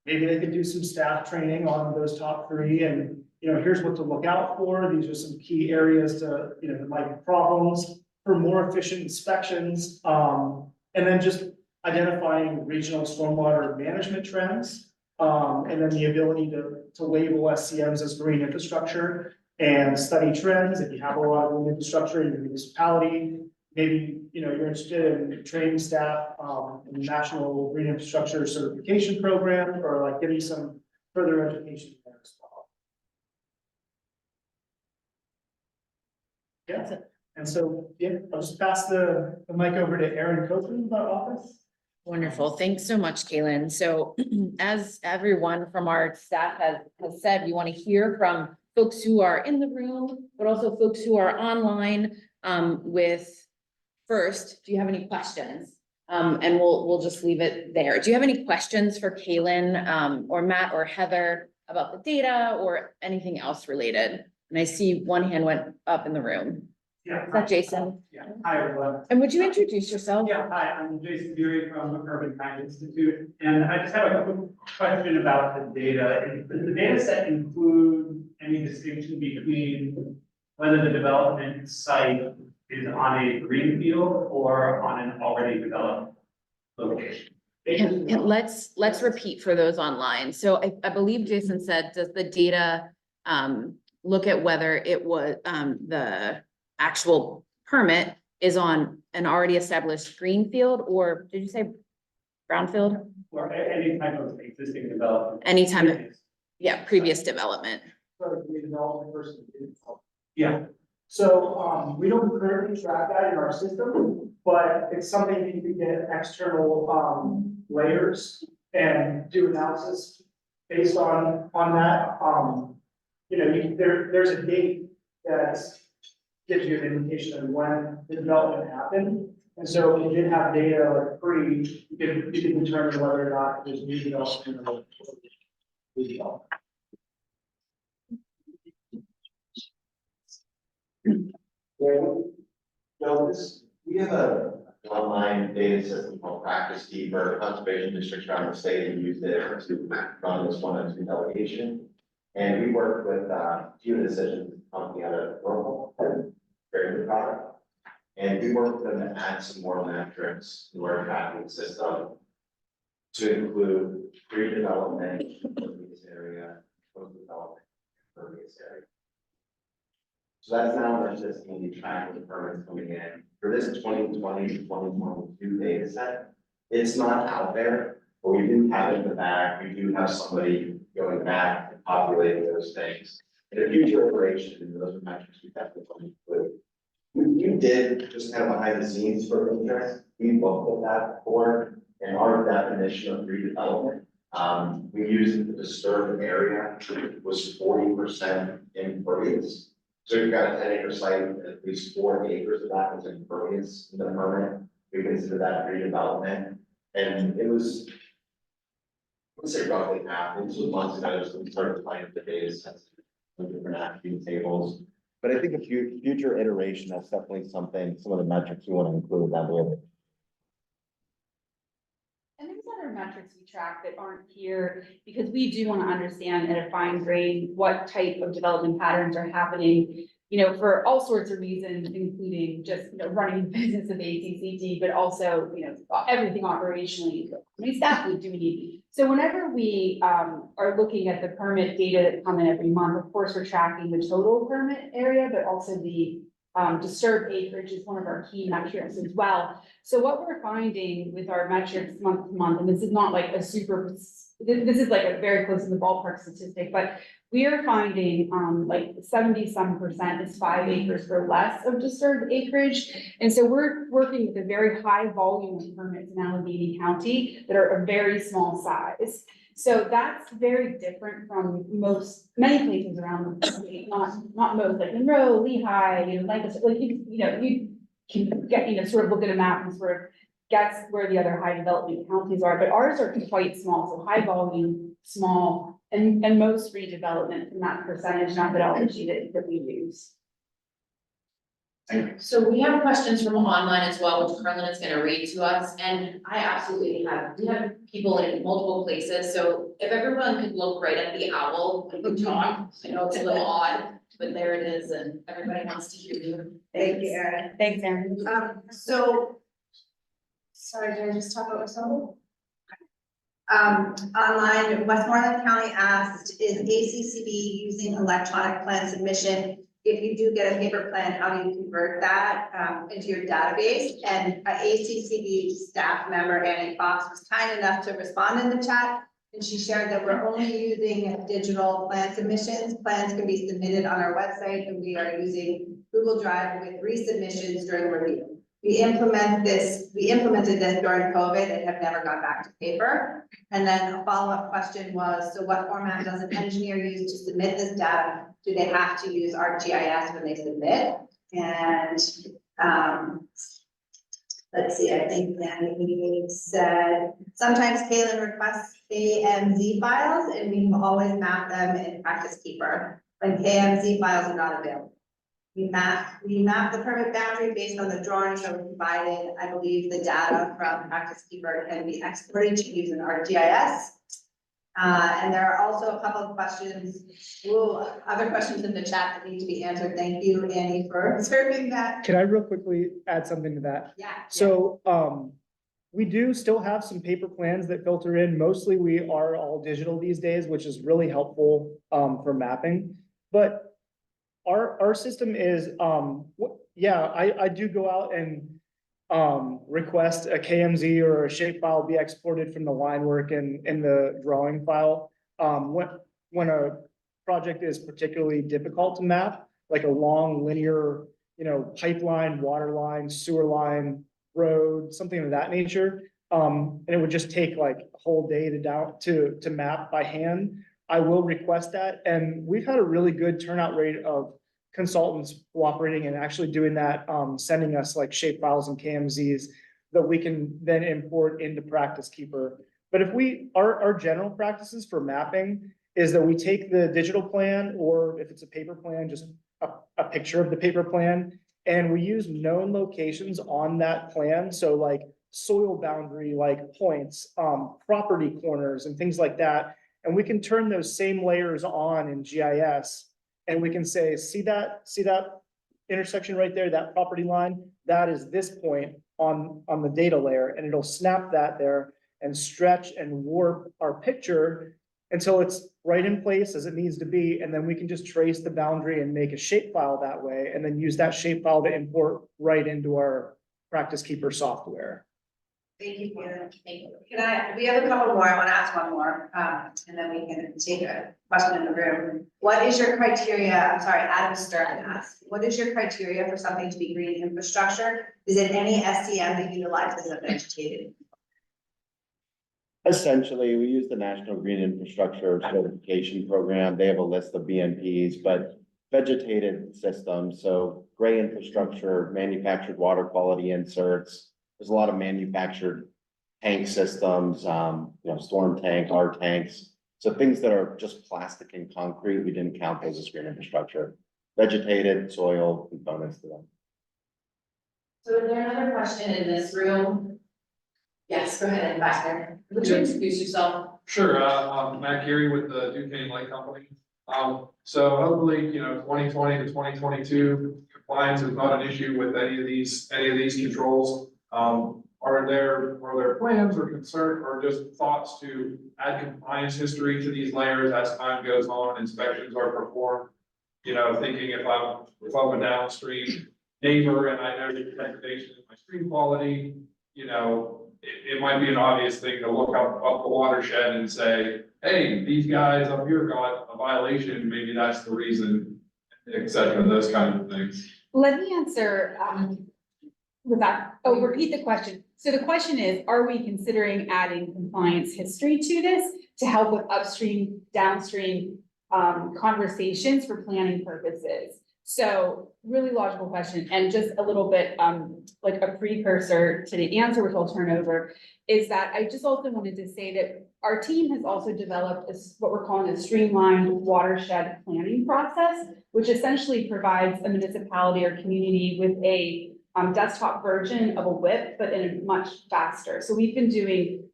Maybe they could do some staff training on those top 3 and, here's what to look out for. These are some key areas to, that might be problems for more efficient inspections. And then just identifying regional stormwater management trends. And then the ability to label SCMs as green infrastructure and study trends. If you have a lot of green infrastructure in your municipality, maybe, you're interested in training staff in the National Green Infrastructure Certification Program, or like getting some further education there as well. Yeah, and so, I'll just pass the mic over to Erin Copeland, our office. Wonderful. Thanks so much, Kaylin. So as everyone from our staff has said, we want to hear from folks who are in the room, but also folks who are online first, do you have any questions? And we'll just leave it there. Do you have any questions for Kaylin or Matt or Heather about the data or anything else related? And I see one hand went up in the room. Yeah. Is that Jason? Yeah. Hi, everyone. And would you introduce yourself? Yeah, hi, I'm Jason Bury from Urban Kind Institute, and I just have a quick question about the data. Does the data set include any distinction between whether the development site is on a greenfield or on an already developed location. And let's repeat for those online. So I believe Jason said, does the data look at whether it was the actual permit is on an already established greenfield, or did you say brownfield? Or any type of existing development. Any type of, yeah, previous development. Redevelopment versus redevelopment. Yeah, So, we don't currently track that in our system, but it's something you could get external, layers and do analysis based on that. You know, there's a date that gives you an indication of when the development happened. And so if you did have data like pre, you could determine whether or not there's new development or redevelopment. So we have a online data system called Practice Deeper. Conservation districts around the state have used it to run this 102 delegation. And we work with Few Decisions company out of Rural, very good product. And we work with them to add some more metrics to our tracking system to include pre-development, impervious area, post-development, impervious area. So that's now our system will be tracking the permits coming in. For this 2020 to 2022 data set, it's not out there, but we do have it in the bag. We do have somebody going back and populating those things. In a future iteration, those are metrics we definitely include. We did just kind of behind the scenes for interest. We looked at that before, and our definition of redevelopment, we used the disturbed area was 40% impervious. So you've got a 10-acre site, at least 4 acres of that was impervious in the permit. We consider that redevelopment, and it was, let's say roughly half. This was months ago, so we started playing with the data sets, the different attribute tables. But I think a future iteration, that's definitely something, some of the metrics we want to include down there. And there's other metrics we track that aren't here, because we do want to understand at a fine grain what type of development patterns are happening, you know, for all sorts of reasons, including just, you know, running the business of ACCD, but also, you know, everything operationally. How many staff do we need? So whenever we are looking at the permit data that come in every month, of course, we're tracking the total permit area, but also the disturbed acreage is one of our key metrics as well. So what we're finding with our metrics month to month, and this is not like a super, this is like a very close to the ballpark statistic, but we are finding like 70-some% is 5 acres or less of disturbed acreage. And so we're working with a very high volume of permits in Allegheny County that are a very small size. So that's very different from many places around the state, not most, like Monroe, Lehigh, you know, Lancaster, like you can get, you know, sort of look at a map and sort of guess where the other high development counties are, but ours are quite small, so high volume, small, and most redevelopment in that percentage methodology that we use. So we have questions from online as well, which Carlin is gonna read to us, and we have people in multiple places, so if everyone could look right at the owl when we talk, I know it's a little odd, but there it is, and everybody wants to hear you. Thank you, Erin. Thanks, Erin. Sorry, did I just talk about myself? Online, Westmoreland County asked, is ACCD using electronic plan submission? If you do get a paper plan, how do you convert that into your database? And ACCD staff member Annie Fox was kind enough to respond in the chat, and she shared that we're only using digital plan submissions. Plans can be submitted on our website, and we are using Google Drive with resubmissions during review. We implemented this during COVID and have never gone back to paper. And then a follow-up question was, so what format does an engineer use to submit this data? Do they have to use ArcGIS when they submit? And let's see, I think Danny said, sometimes Kaylin requests KMZ files and we always map them in Practice Keeper when KMZ files are not available. We map the permit boundary based on the drawings that were provided. I believe the data from Practice Keeper can be exported to use an ArcGIS. And there are also a couple of questions, other questions in the chat that need to be answered. Thank you, Annie, for serving that. Can I real quickly add something to that? Yeah. So, we do still have some paper plans that filter in. Mostly we are all digital these days, which is really helpful, for mapping. But our system is, I do go out and request a KMZ or a shapefile be exported from the line work in the drawing file. When a project is particularly difficult to map, like a long linear, pipeline, water line, sewer line, road, something of that nature. And it would just take like a whole day to map by hand. I will request that, and we've had a really good turnout rate of consultants cooperating and actually doing that, sending us like shape files and KMZs that we can then import into Practice Keeper. But if our general practices for mapping is that we take the digital plan, or if it's a paper plan, just a picture of the paper plan, and we use known locations on that plan. So like soil boundary, like points, property corners and things like that. And we can turn those same layers on in GIS, and we can say, see that intersection right there, that property line, that is this point on the data layer, and it'll snap that there and stretch and warp our picture until it's right in place as it needs to be. And then we can just trace the boundary and make a shapefile that way, and then use that shapefile to import right into our Practice Keeper software. Thank you, Peter. We have a couple more. I want to ask one more, and then we can take a question in the room. What is your criteria? I'm sorry, Adam Stern asked, what is your criteria for something to be green infrastructure? Is it any SCM that utilizes a vegetated? Essentially, we use the National Green Infrastructure Certification Program. They have a list of BNPs, but vegetated systems, so gray infrastructure, manufactured water quality inserts. There's a lot of manufactured tank systems, storm tank, our tanks. So things that are just plastic and concrete, we didn't count those as green infrastructure. Vegetated soil components to them. So is there another question in this room? Yes, go ahead, back there. Would you introduce yourself? Sure, I'm Matt Geary with the Duquesne Light Company. So hopefully, 2020 to 2022, compliance is not an issue with any of these controls. Are there plans or concern or just thoughts to add compliance history to these layers as time goes on, inspections are performed? Thinking if I'm a downstream neighbor and I know the degradation in my stream quality, it might be an obvious thing to look up the watershed and say, hey, these guys up here got a violation, maybe that's the reason, et cetera, those kind of things. Let me answer, with that. Oh, repeat the question. So the question is, are we considering adding compliance history to this to help with upstream, downstream, conversations for planning purposes? So really logical question, and just a little bit, like a precursor to the answer, which I'll turn over, is that I just also wanted to say that our team has also developed what we're calling a streamlined watershed planning process, which essentially provides a municipality or community with a desktop version of a WIP, but in a much faster. So we've been doing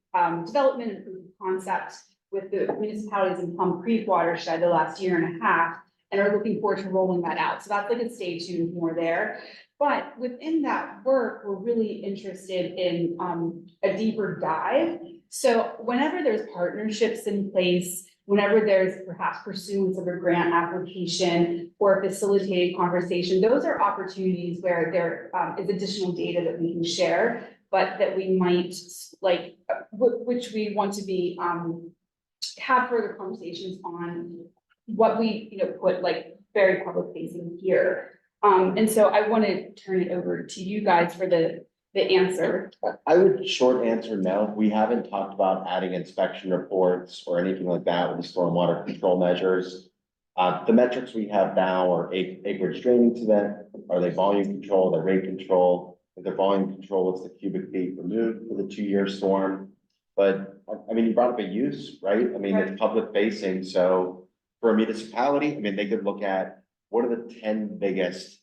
development and proof of concept with the municipalities in Plum Creek watershed the last year and a half, and are looking forward to rolling that out. So that's like a stay tuned more there. But within that work, we're really interested in a deeper dive. So whenever there's partnerships in place, whenever there's perhaps pursuance of a grant application or facilitated conversation, those are opportunities where there is additional data that we can share, but that we might which we want to be have further conversations on what we put like very public facing here. And so I want to turn it over to you guys for the answer. I would short answer no. We haven't talked about adding inspection reports or anything like that with the stormwater control measures. The metrics we have now are acreage draining to them. Are they volume control, their rate control? If they're volume control, what's the cubic feet removed for the 2-year storm? But I mean, you brought up a use, right? I mean, it's public facing. So for a municipality, I mean, they could look at what are the 10 biggest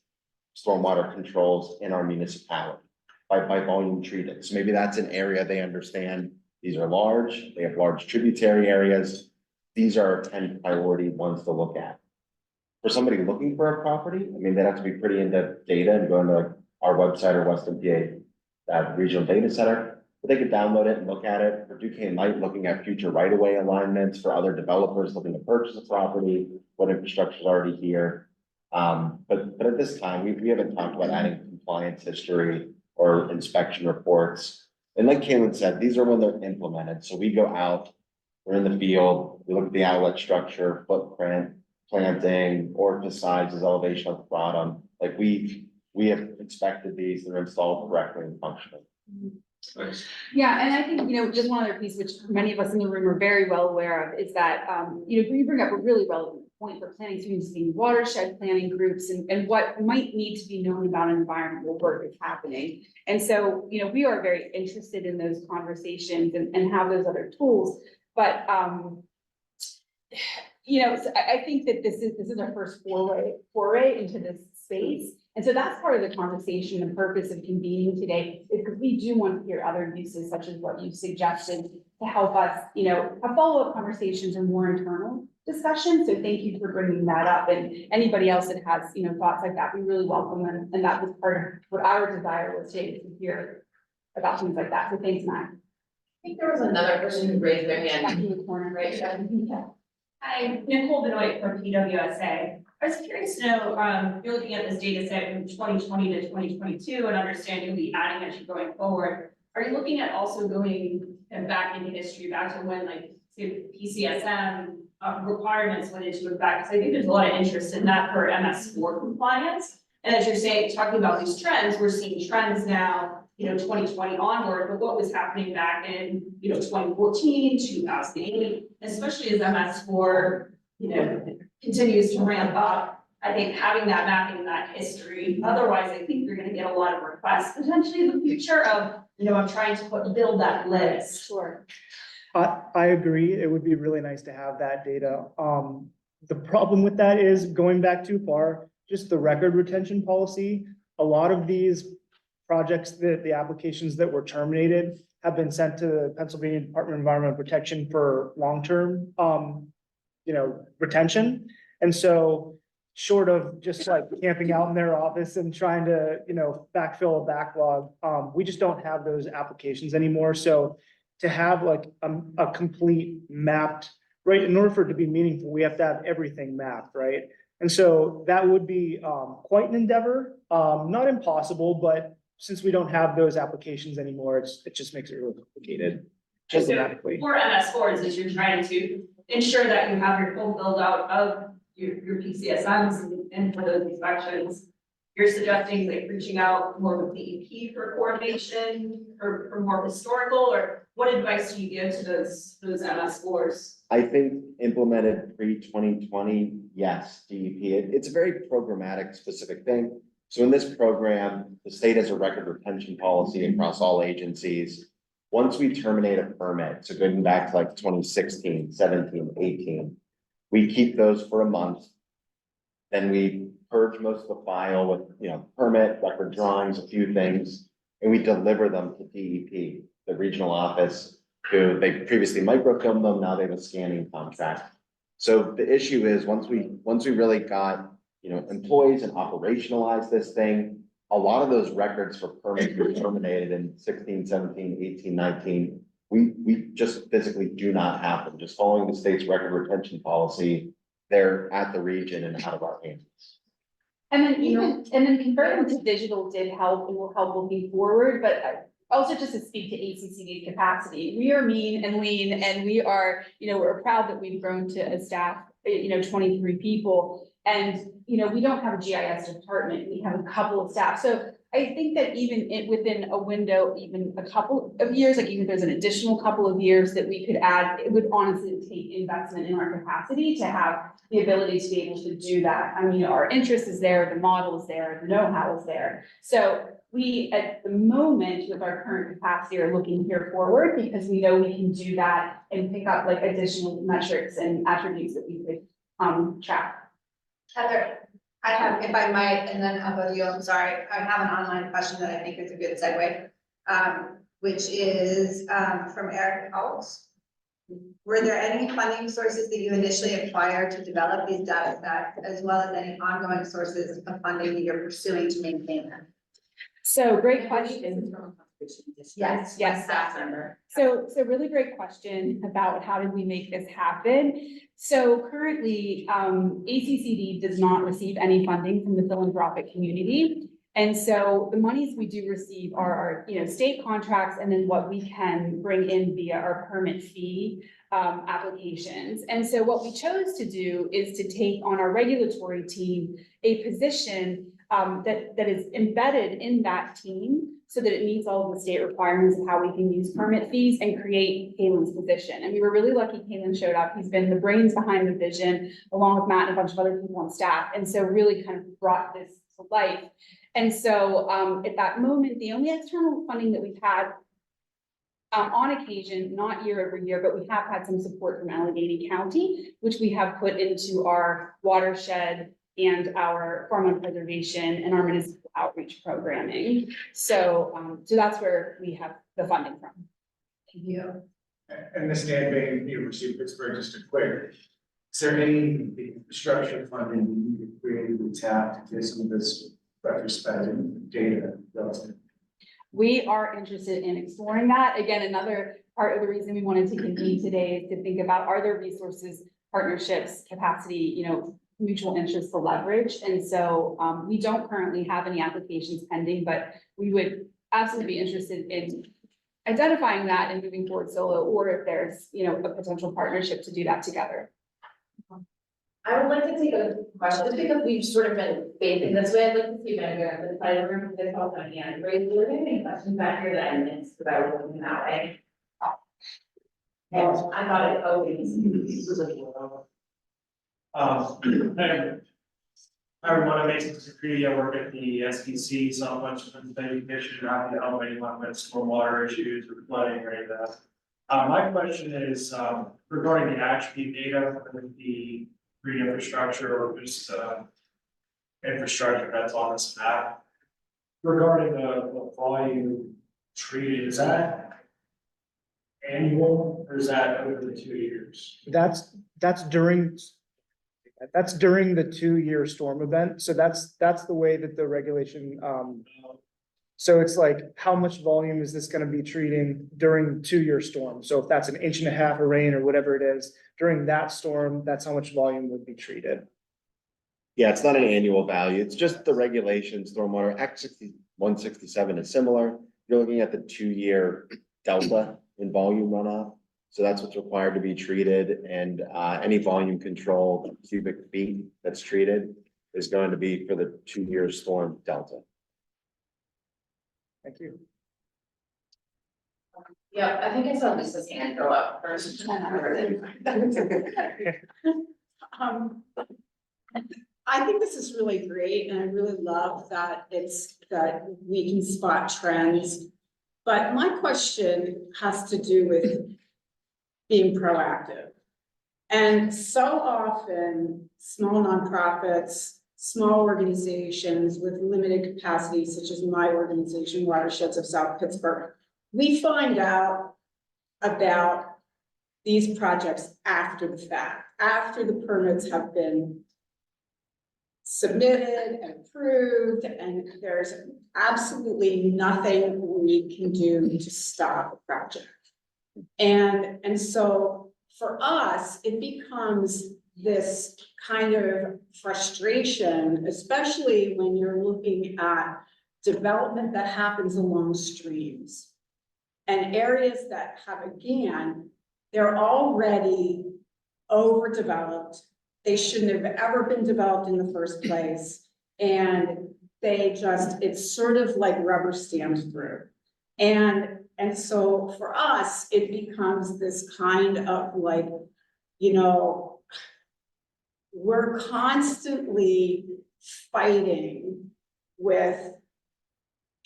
stormwater controls in our municipality by volume treated. So maybe that's an area they understand These are large, they have large tributary areas. These are 10 priority ones to look at. For somebody looking for a property, I mean, they'd have to be pretty into data and go into like our website or Western PA regional data center. But they could download it and look at it. For Duquesne Light, looking at future right-of-way alignments for other developers looking to purchase a property, what infrastructure is already here. But at this time, we haven't talked about adding compliance history or inspection reports. And like Caitlin said, these are when they're implemented. So we go out, we're in the field, we look at the outlet structure, footprint, planting, orifice sizes, elevation at the bottom. Like we have inspected these, they're installed correctly and functioning. Yeah, and I think, just one other piece, which many of us in the room are very well aware of, is that, you bring up a really relevant point for planning students, being watershed planning groups and what might need to be known about environmental work that's happening. And so, we are very interested in those conversations and have those other tools, but, so I think that this is our first foray into this space. And so that's part of the conversation and purpose of convening today is because we do want to hear other uses such as what you suggested to help us, have follow-up conversations or more internal discussions. So thank you for bringing that up, and anybody else that has, thoughts like that, we really welcome them. And that was part of what our desire was today, to hear about things like that. So thanks, Matt. I think there was another person who raised their hand. Back in the corner, right? Yeah. Hi, Nicole Benoit from PWSA. I was curious to know, you're looking at this data set from 2020 to 2022 and understanding the adding as you're going forward. Are you looking at also going back into history, back to when like say, PCSM requirements went into effect? Because I think there's a lot of interest in that for MS4 compliance. And as you're saying, talking about these trends, we're seeing trends now, 2020 onward, but what was happening back in, 2014, 2008, especially as MS4, continues to ramp up. I think having that mapping and that history, otherwise I think you're gonna get a lot of requests potentially in the future of, I'm trying to build that list. Sure. I agree. It would be really nice to have that data. The problem with that is going back too far, just the record retention policy. A lot of these projects that the applications that were terminated have been sent to the Pennsylvania Department of Environmental Protection for long-term, retention. And so short of just like camping out in their office and trying to, backfill a backlog, we just don't have those applications anymore. So to have like a complete mapped, right, in order for it to be meaningful, we have to have everything mapped, right? And so that would be quite an endeavor, not impossible, but since we don't have those applications anymore, it just makes it really complicated. So Systematically. for MS4s, is you're trying to ensure that you have your full build out of your PCSMs and for those inspections. You're suggesting like reaching out more with DEP for coordination or for more historical, or what advice do you give to those MS4s? I think implemented pre-2020, yes, DEP, it's a very programmatic specific thing. So in this program, the state has a record retention policy across all agencies. Once we terminate a permit, so going back to like 2016, 17, 18, we keep those for a month. Then we purge most of the file with, permit, record drawings, a few things, and we deliver them to DEP, the regional office, who they previously microfilmed them, now they have a scanning contract. So the issue is once we really got, employees and operationalized this thing, a lot of those records for permits were terminated in 16, 17, 18, 19. We just physically do not have them. Just following the state's record retention policy, they're at the region and out of our hands. And then converting to digital did help and will help moving forward, but also just to speak to ACCD's capacity, we are mean and lean, and we are, we're proud that we've grown to a staff, 23 people. And, we don't have a GIS department, we have a couple of staff. So I think that even within a window, even a couple of years, like even if there's an additional couple of years that we could add, it would honestly take investment in our capacity to have the ability to be able to do that. I mean, our interest is there, the model is there, the know-how is there. So we, at the moment, with our current capacity, are looking here forward because we know we can do that and pick up like additional metrics and attributes that we could track. Heather, I have, if I might, and then I'll go to you, I'm sorry, I have an online question that I think is a good segue. which is from Eric Alt. Were there any funding sources that you initially acquired to develop these data sets, as well as any ongoing sources of funding that you're pursuing to maintain them? So great question. Yes. Yes. Staff member. So really great question about how did we make this happen? So currently, ACCD does not receive any funding from the philanthropic community. And so the monies we do receive are our, state contracts and then what we can bring in via our permit fee applications. And so what we chose to do is to take on our regulatory team a position that is embedded in that team so that it meets all of the state requirements of how we can use permit fees and create Kalen's position. And we were really lucky Kalen showed up. He's been the brains behind the vision, along with Matt and a bunch of other people on staff. And so really kind of brought this to life. And so at that moment, the only external funding that we've had on occasion, not year over year, but we have had some support from Allegheny County, which we have put into our watershed and our farmland preservation and our municipal outreach programming. So, so that's where we have the funding from. Thank you. And this Dan being University of Pittsburgh, just a quick, is there any infrastructure funding you could creatively tap to get some of this retrospective data relative? We are interested in exploring that. Again, another part of the reason we wanted to convene today is to think about, are there resources, partnerships, capacity, mutual interest to leverage. And so we don't currently have any applications pending, but we would absolutely be interested in identifying that and moving forward solo, or if there's, a potential partnership to do that together. I would like to take a question, just because we've sort of been facing this way. I'd like to see if I'm going to find a room for this all on hand. Grace, were there any questions back here that I missed because I was looking that way? And I thought it always. Hi everyone, I'm Mason Security. I work at the SPC, so I'm much of the education, not to help anyone with stormwater issues or flooding or any of that. My question is regarding the attribute data for the green infrastructure or just infrastructure that's on this map. Regarding the volume treated, is that annual or is that over the 2 years? That's during the 2-year storm event. So that's the way that the regulation, so it's like, how much volume is this gonna be treating during 2-year storm? So if that's an 1.5 inches of rain or whatever it is, during that storm, that's how much volume would be treated. Yeah, it's not an annual value. It's just the regulations. Stormwater Act 167 is similar. You're looking at the 2-year delta in volume runoff. So that's what's required to be treated, and any volume control cubic feet that's treated is going to be for the 2-year storm delta. Thank you. Yeah, I think I saw Lisa's hand go up first. I think this is really great, and I really love that that we can spot trends. But my question has to do with being proactive. And so often, small nonprofits, small organizations with limited capacity, such as my organization, Watersheds of South Pittsburgh, we find out about these projects after the fact, after the permits have been submitted and approved, and there's absolutely nothing we can do to stop a project. And so for us, it becomes this kind of frustration, especially when you're looking at development that happens along streams and areas that have, again, they're already overdeveloped. They shouldn't have ever been developed in the first place. And they just, it's sort of like rubber stamped through. And so for us, it becomes this kind of like, we're constantly fighting with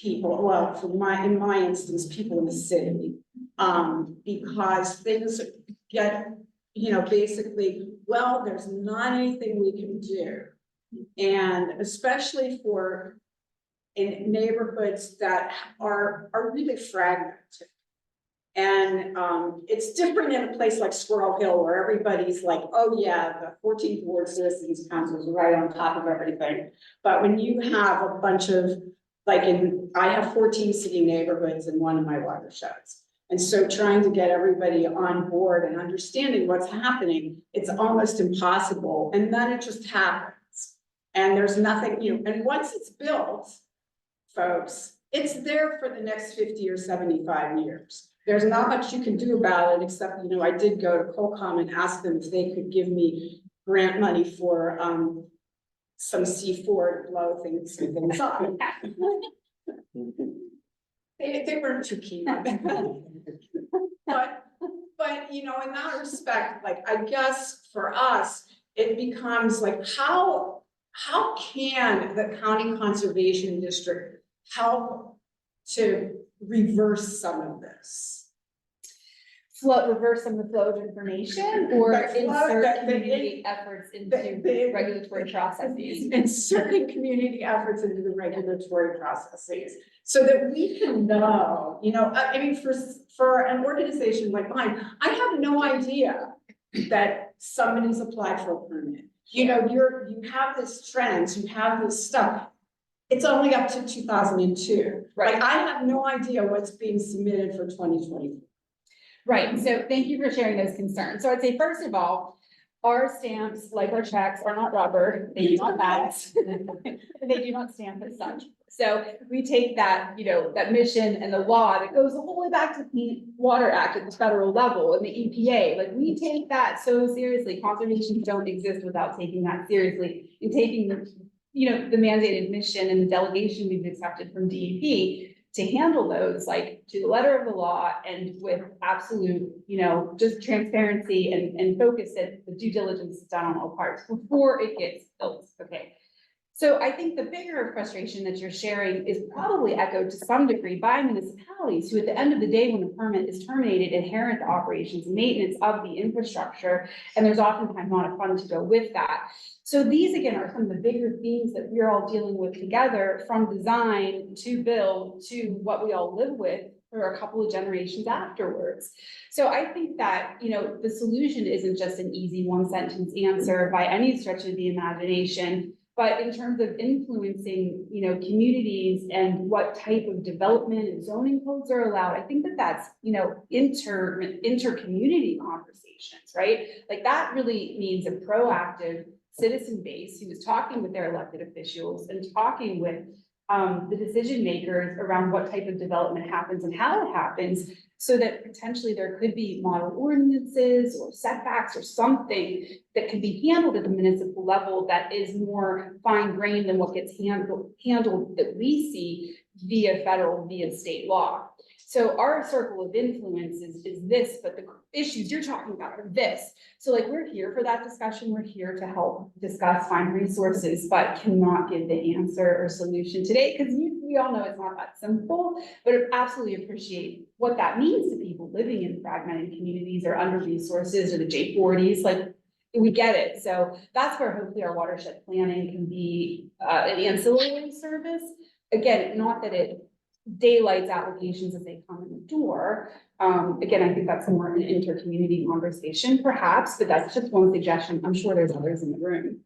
people, well, in my instance, people in the city, because things get, basically, well, there's not anything we can do. And especially for in neighborhoods that are really fragmented. And it's different in a place like Squirrel Hill where everybody's like, oh yeah, the 14th Ward Citizens Council is right on top of everything. But when you have a bunch of, I have 14 city neighborhoods in one of my watersheds. And so trying to get everybody on board and understanding what's happening, it's almost impossible. And then it just happens. And there's nothing, and once it's built, folks, it's there for the next 50 or 75 years. There's not much you can do about it, except, I did go to Colcom and ask them if they could give me grant money for some C4 to blow things on. They weren't too keen on it. But, in that respect, I guess for us, it becomes how can the county conservation district help to reverse some of this? Reverse some of the flow of information or insert community efforts into regulatory processes. Inserting community efforts into the regulatory processes so that we can know, for an organization like mine, I have no idea that somebody's applied for a permit. You have this trends, you have this stuff. It's only up to 2002. Right. I have no idea what's being submitted for 2024. Right, so thank you for sharing those concerns. So I'd say, first of all, our stamps, like our checks, are not rubber, they do not pass, they do not stamp as such. So we take that, that mission and the law that goes all the way back to the Clean Water Act at the federal level and the EPA, we take that so seriously. Conservation don't exist without taking that seriously and taking the mandated mission and the delegation we've accepted from DEP to handle those, to the letter of the law and with absolute, just transparency and focus that the due diligence is done on all parts before it gets built, okay? So I think the bigger frustration that you're sharing is probably echoed to some degree by municipalities who at the end of the day, when a permit is terminated, inherit the operations and maintenance of the infrastructure, and there's oftentimes not a fund to go with that. So these, again, are some of the bigger themes that we're all dealing with together, from design to build to what we all live with for a couple of generations afterwards. So I think that, the solution isn't just an easy one-sentence answer by any stretch of the imagination, but in terms of influencing, communities and what type of development and zoning codes are allowed, I think that that's, inter-community conversations, right? That really means a proactive citizen base who is talking with their elected officials and talking with the decision makers around what type of development happens and how it happens, so that potentially there could be model ordinances or setbacks or something that could be handled at the municipal level that is more fine-grained than what gets handled that we see via federal, via state law. So our circle of influence is this, but the issues you're talking about are this. So we're here for that discussion. We're here to help discuss, find resources, but cannot give the answer or solution today, because we all know it's not that simple, but I absolutely appreciate what that means to people living in fragmented communities or under resources or the J40s. We get it. So that's where hopefully our watershed planning can be an ancillary service. Again, not that it daylights applications as they come in the door. Again, I think that's more an inter-community conversation perhaps, but that's just one suggestion. I'm sure there's others in the room.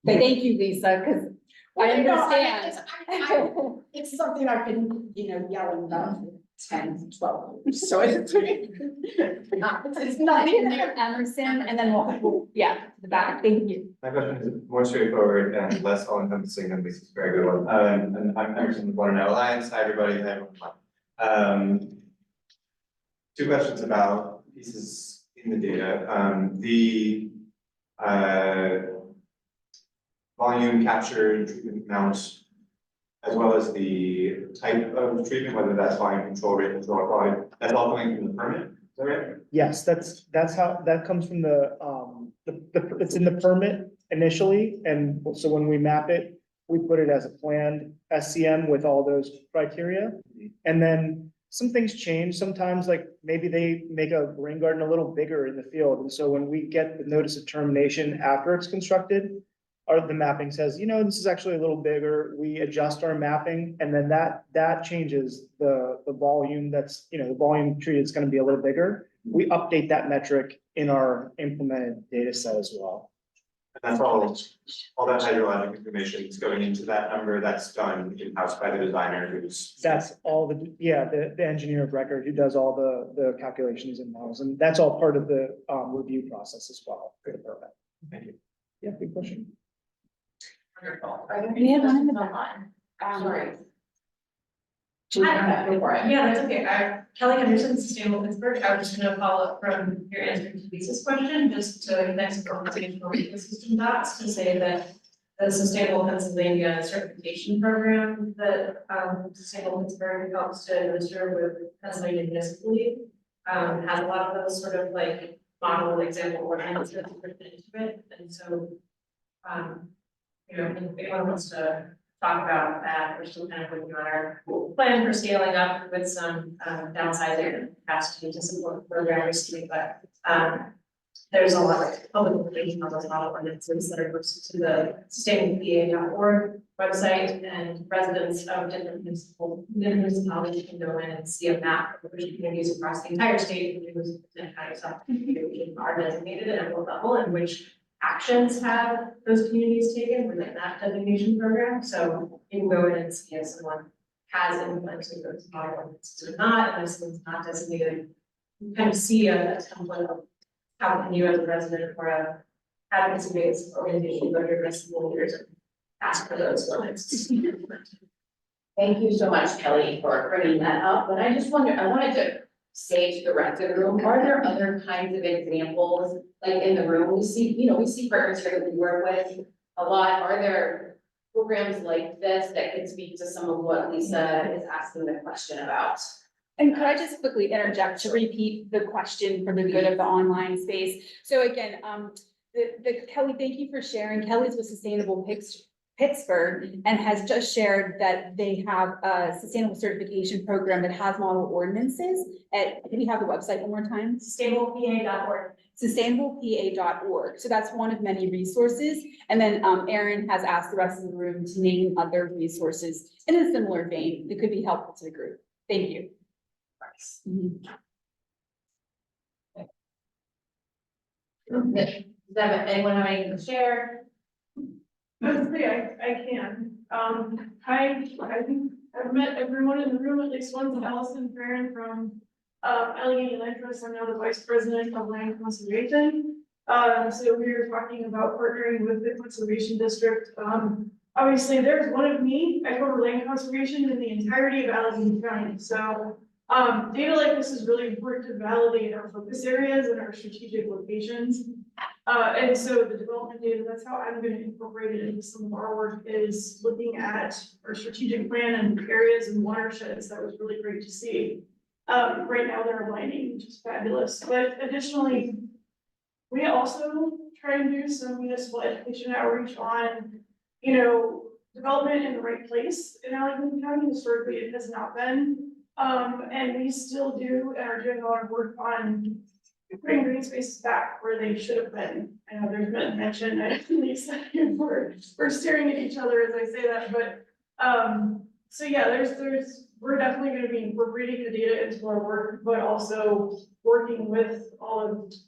But thank you, Lisa, because I understand. It's something I've been, yelling about for 10, 12 years, so it's nothing new. Emerson, and then we'll to the back. Thank you. My question is more straightforward and less all-encompassing than Lisa's very good one. And I'm Emerson with Water Now Alliance. Hi, everybody. Hi, everyone. Two questions about pieces in the data. The volume captured treatment amount, as well as the type of treatment, whether that's volume control, rate control, quality, that's all coming from the permit, is that right? Yes, that's how, that comes from it's in the permit initially, and so when we map it, we put it as a planned SCM with all those criteria. And then some things change sometimes, maybe they make a rain garden a little bigger in the field, and so when we get the notice of termination after it's constructed, the mapping says, this is actually a little bigger, we adjust our mapping, and then that changes the volume the volume treated is gonna be a little bigger. We update that metric in our implemented data set as well. And that's all that hydrologic information is going into that number that's done in-house by the designer who's. That's all the engineer of record who does all the calculations and models, and that's all part of the review process as well for the permit. Thank you. Yeah, good question. Wonderful. Are there We any have one in questions the online? Um, Sorry. Hi. Go for it. Yeah, that's okay. Kelly Henderson, Sustainable Pittsburgh. I was just gonna follow up from your answer to Lisa's question, just to next organizational ecosystem dots to say that the Sustainable Pennsylvania certification program that Sustainable Pittsburgh helps to administer with Pennsylvania Municipal League has a lot of those sort of like model example ordinances that are written into it. And so, if anyone wants to talk about that, we're still kind of working on our plan for scaling up with some downsizing and capacity to support the program recently, but there's a lot of public information on those model ordinances that are posted to the sustainablepa.org website, and residents of different municipalities can go in and see a map of which communities across the entire state, which are designated at a level, and which actions have those communities taken within that designation program. So you can go in and see if someone has implemented those model ordinances or not, and if someone's not designated, you kind of see a template of how can you as a resident or a advocacy-based organization go to your municipal leaders and ask for those ordinances. Thank you so much, Kelly, for bringing that up, but I just wondered, I wanted to say to the rest of the room, are there other kinds of examples, like in the room, we see partners here that we work with a lot, are there programs like this that could speak to some of what Lisa is asking the question about? And could I just quickly interject to repeat the question for the good of the online space? So again, Kelly, thank you for sharing. Kelly's with Sustainable Pittsburgh and has just shared that they have a sustainable certification program that has model ordinances can you have the website one more time? Sustainablepa.org. Sustainablepa.org. So that's one of many resources. And then Erin has asked the rest of the room to name other resources in a similar vein that could be helpful to the group. Thank you. Does anyone have anything to share? Honestly, I can. I think I've met everyone in the room at least once. Allison Farron from Allegheny Land Trust. I'm now the vice president of land conservation. So we were talking about partnering with the conservation district. Obviously, there's one of me. I cover land conservation in the entirety of Allegheny County. So data like this is really important to validate our focus areas and our strategic locations. And so the development data, that's how I'm going to incorporate it into some of our work, is looking at our strategic plan and areas and watersheds. That was really great to see. Right now they're aligning, which is fabulous. But additionally, we also try and do some municipal education outreach on, development in the right place in Allegheny County. Historically, it has not been. And we still do and are doing a lot of work on putting green spaces back where they should have been. I know there's been mention, at least we're staring at each other as I say that, but so yeah, we're definitely going to be incorporating the data into our work, but also working with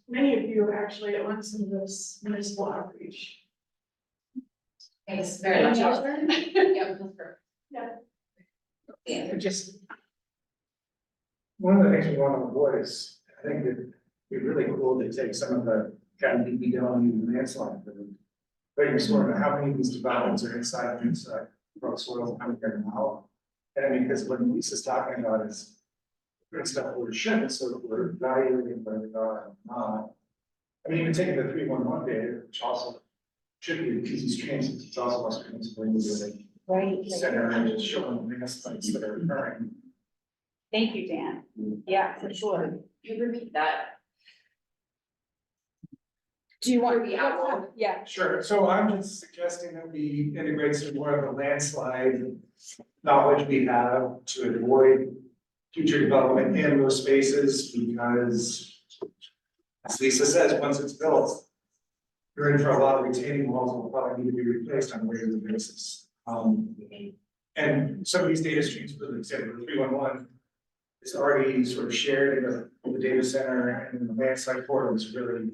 many of you actually on some of this municipal outreach. Thanks very much. Yeah. Yeah. Just one of the things we want to avoid is, I think that it'd be really cool to take some of the kind of DPW landslide, but you're sort of how many of these developments are inside rock soil coming here now. And I mean, because what Lisa's talking about is good stuff we're shouldn't, so we're evaluating where we are and not. I mean, even taking the 311 data, which also should be the easy streams, it's also must be Right. center and just showing the municipalities that are occurring. Thank you, Dan. Yeah, for sure. You repeat that. Do you want the apple? Yeah. Sure, so I'm just suggesting that we integrate some more of the landslide knowledge we have to avoid future development in those spaces, because as Lisa says, once it's built, you're in for a lot of retaining walls will probably need to be replaced on a regular basis. And some of these data streams, for example, the 311 is already sort of shared in the data center, and the land site portal is really,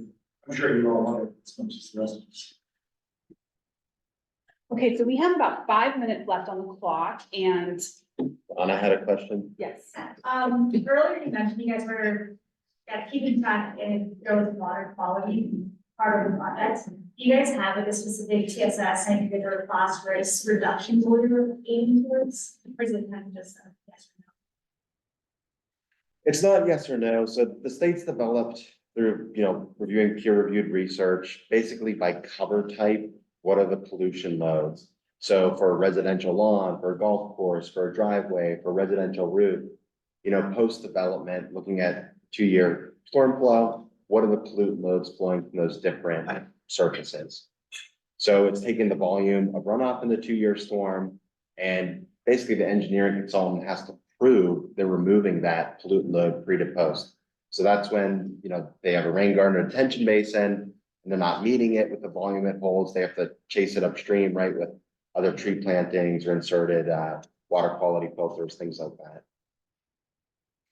I'm sure you all want it as much as the rest of us. Okay, so we have about 5 minutes left on the clock and Anna had a question. yes. Earlier you mentioned you guys were keeping track in growth and water quality part of the project. Do you guys have like a specific TSS and or phosphorus reduction goal you're aiming towards? Or is it kind of just a yes or no? It's not yes or no. So the state's developed through, reviewing peer-reviewed research, basically by cover type, what are the pollution loads? So for a residential lawn, for a golf course, for a driveway, for residential roof, post-development, looking at 2-year storm flow, what are the pollutant loads flowing from those different surfaces? So it's taking the volume of runoff in the 2-year storm, and basically the engineering consultant has to prove they're removing that pollutant load pre to post. So that's when, they have a rain garden or detention basin, and they're not meeting it with the volume it holds. They have to chase it upstream, right, with other tree plantings or inserted water quality filters, things like that.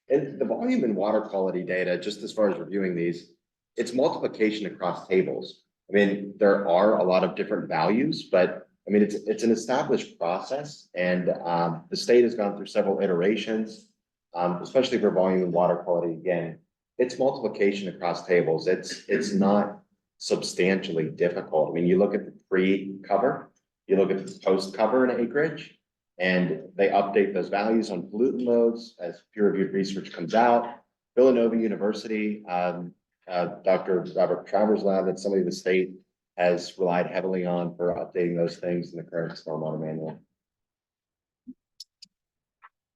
And the volume and water quality data, just as far as reviewing these, it's multiplication across tables. I mean, there are a lot of different values, but I mean, it's an established process, and the state has gone through several iterations, especially for volume and water quality. Again, it's multiplication across tables. It's not substantially difficult. I mean, you look at the pre-cover, you look at the post-cover in acreage, and they update those values on pollutant loads as peer-reviewed research comes out. Villanova University, Dr. Robert Travers' lab, that's somebody the state has relied heavily on for updating those things in the current stormwater manual.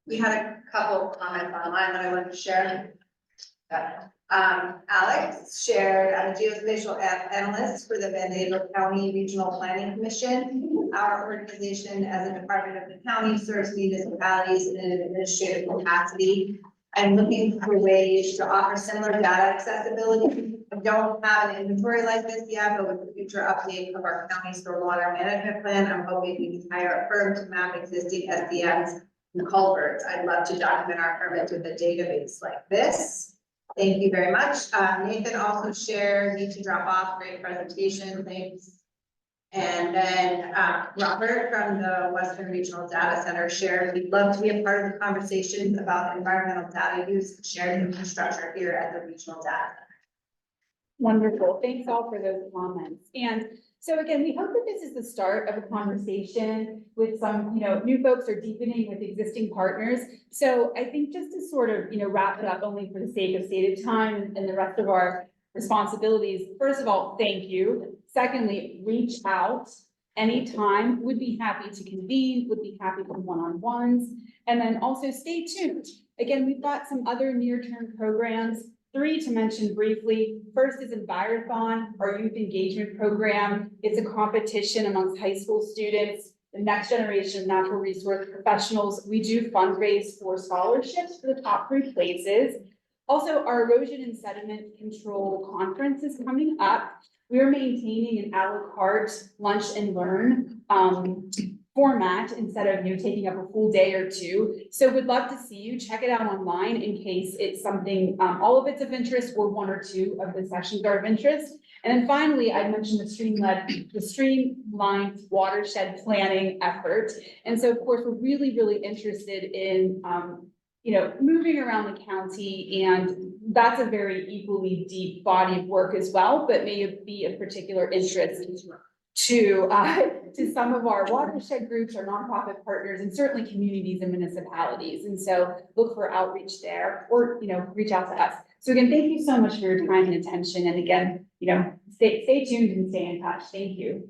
We had a couple of comments online that I wanted to share. Alex shared, I'm a geospatial analyst for the Allegheny County Regional Planning Commission. Our organization, as a department of the county, serves municipalities in an administrative capacity. I'm looking for ways to offer similar data accessibility. I don't have an inventory like this yet, but with the future update of our county stormwater management plan, I'm hoping we can hire a firm to map existing SDMs and culverts. I'd love to document our permits with a database like this. Thank you very much. Nathan also shared, need to drop off, great presentation, thanks. And then Robert from the Western Regional Data Center shared, we'd love to be a part of the conversations about environmental data use and shared infrastructure here at the Regional Data Center. Wonderful. Thanks all for those comments. And so again, we hope that this is the start of a conversation with some, new folks or deepening with existing partners. So I think just to sort of, wrap it up only for the sake of stated time and the rest of our responsibilities. First of all, thank you. Secondly, reach out anytime. Would be happy to convene, would be happy for one-on-ones. And then also stay tuned. Again, we've got some other near-term programs. 3 to mention briefly. First is Envirothon, our youth engagement program. It's a competition amongst high school students, the next generation of natural resource professionals. We do fundraise for scholarships for the top 3 places. Also, our erosion and sediment control conference is coming up. We're maintaining an a la carte lunch and learn format instead of taking up a full day or 2. So we'd love to see you. Check it out online in case it's something, all of it's of interest or 1 or 2 of the sessions are of interest. And then finally, I mentioned the streamlined watershed planning effort. And so of course, we're really, really interested in moving around the county, and that's a very equally deep body of work as well, but may be of particular interest to some of our watershed groups, our nonprofit partners, and certainly communities and municipalities. And so look for outreach there, or reach out to us. So again, thank you so much for your time and attention. And again, stay tuned and stay in touch. Thank you.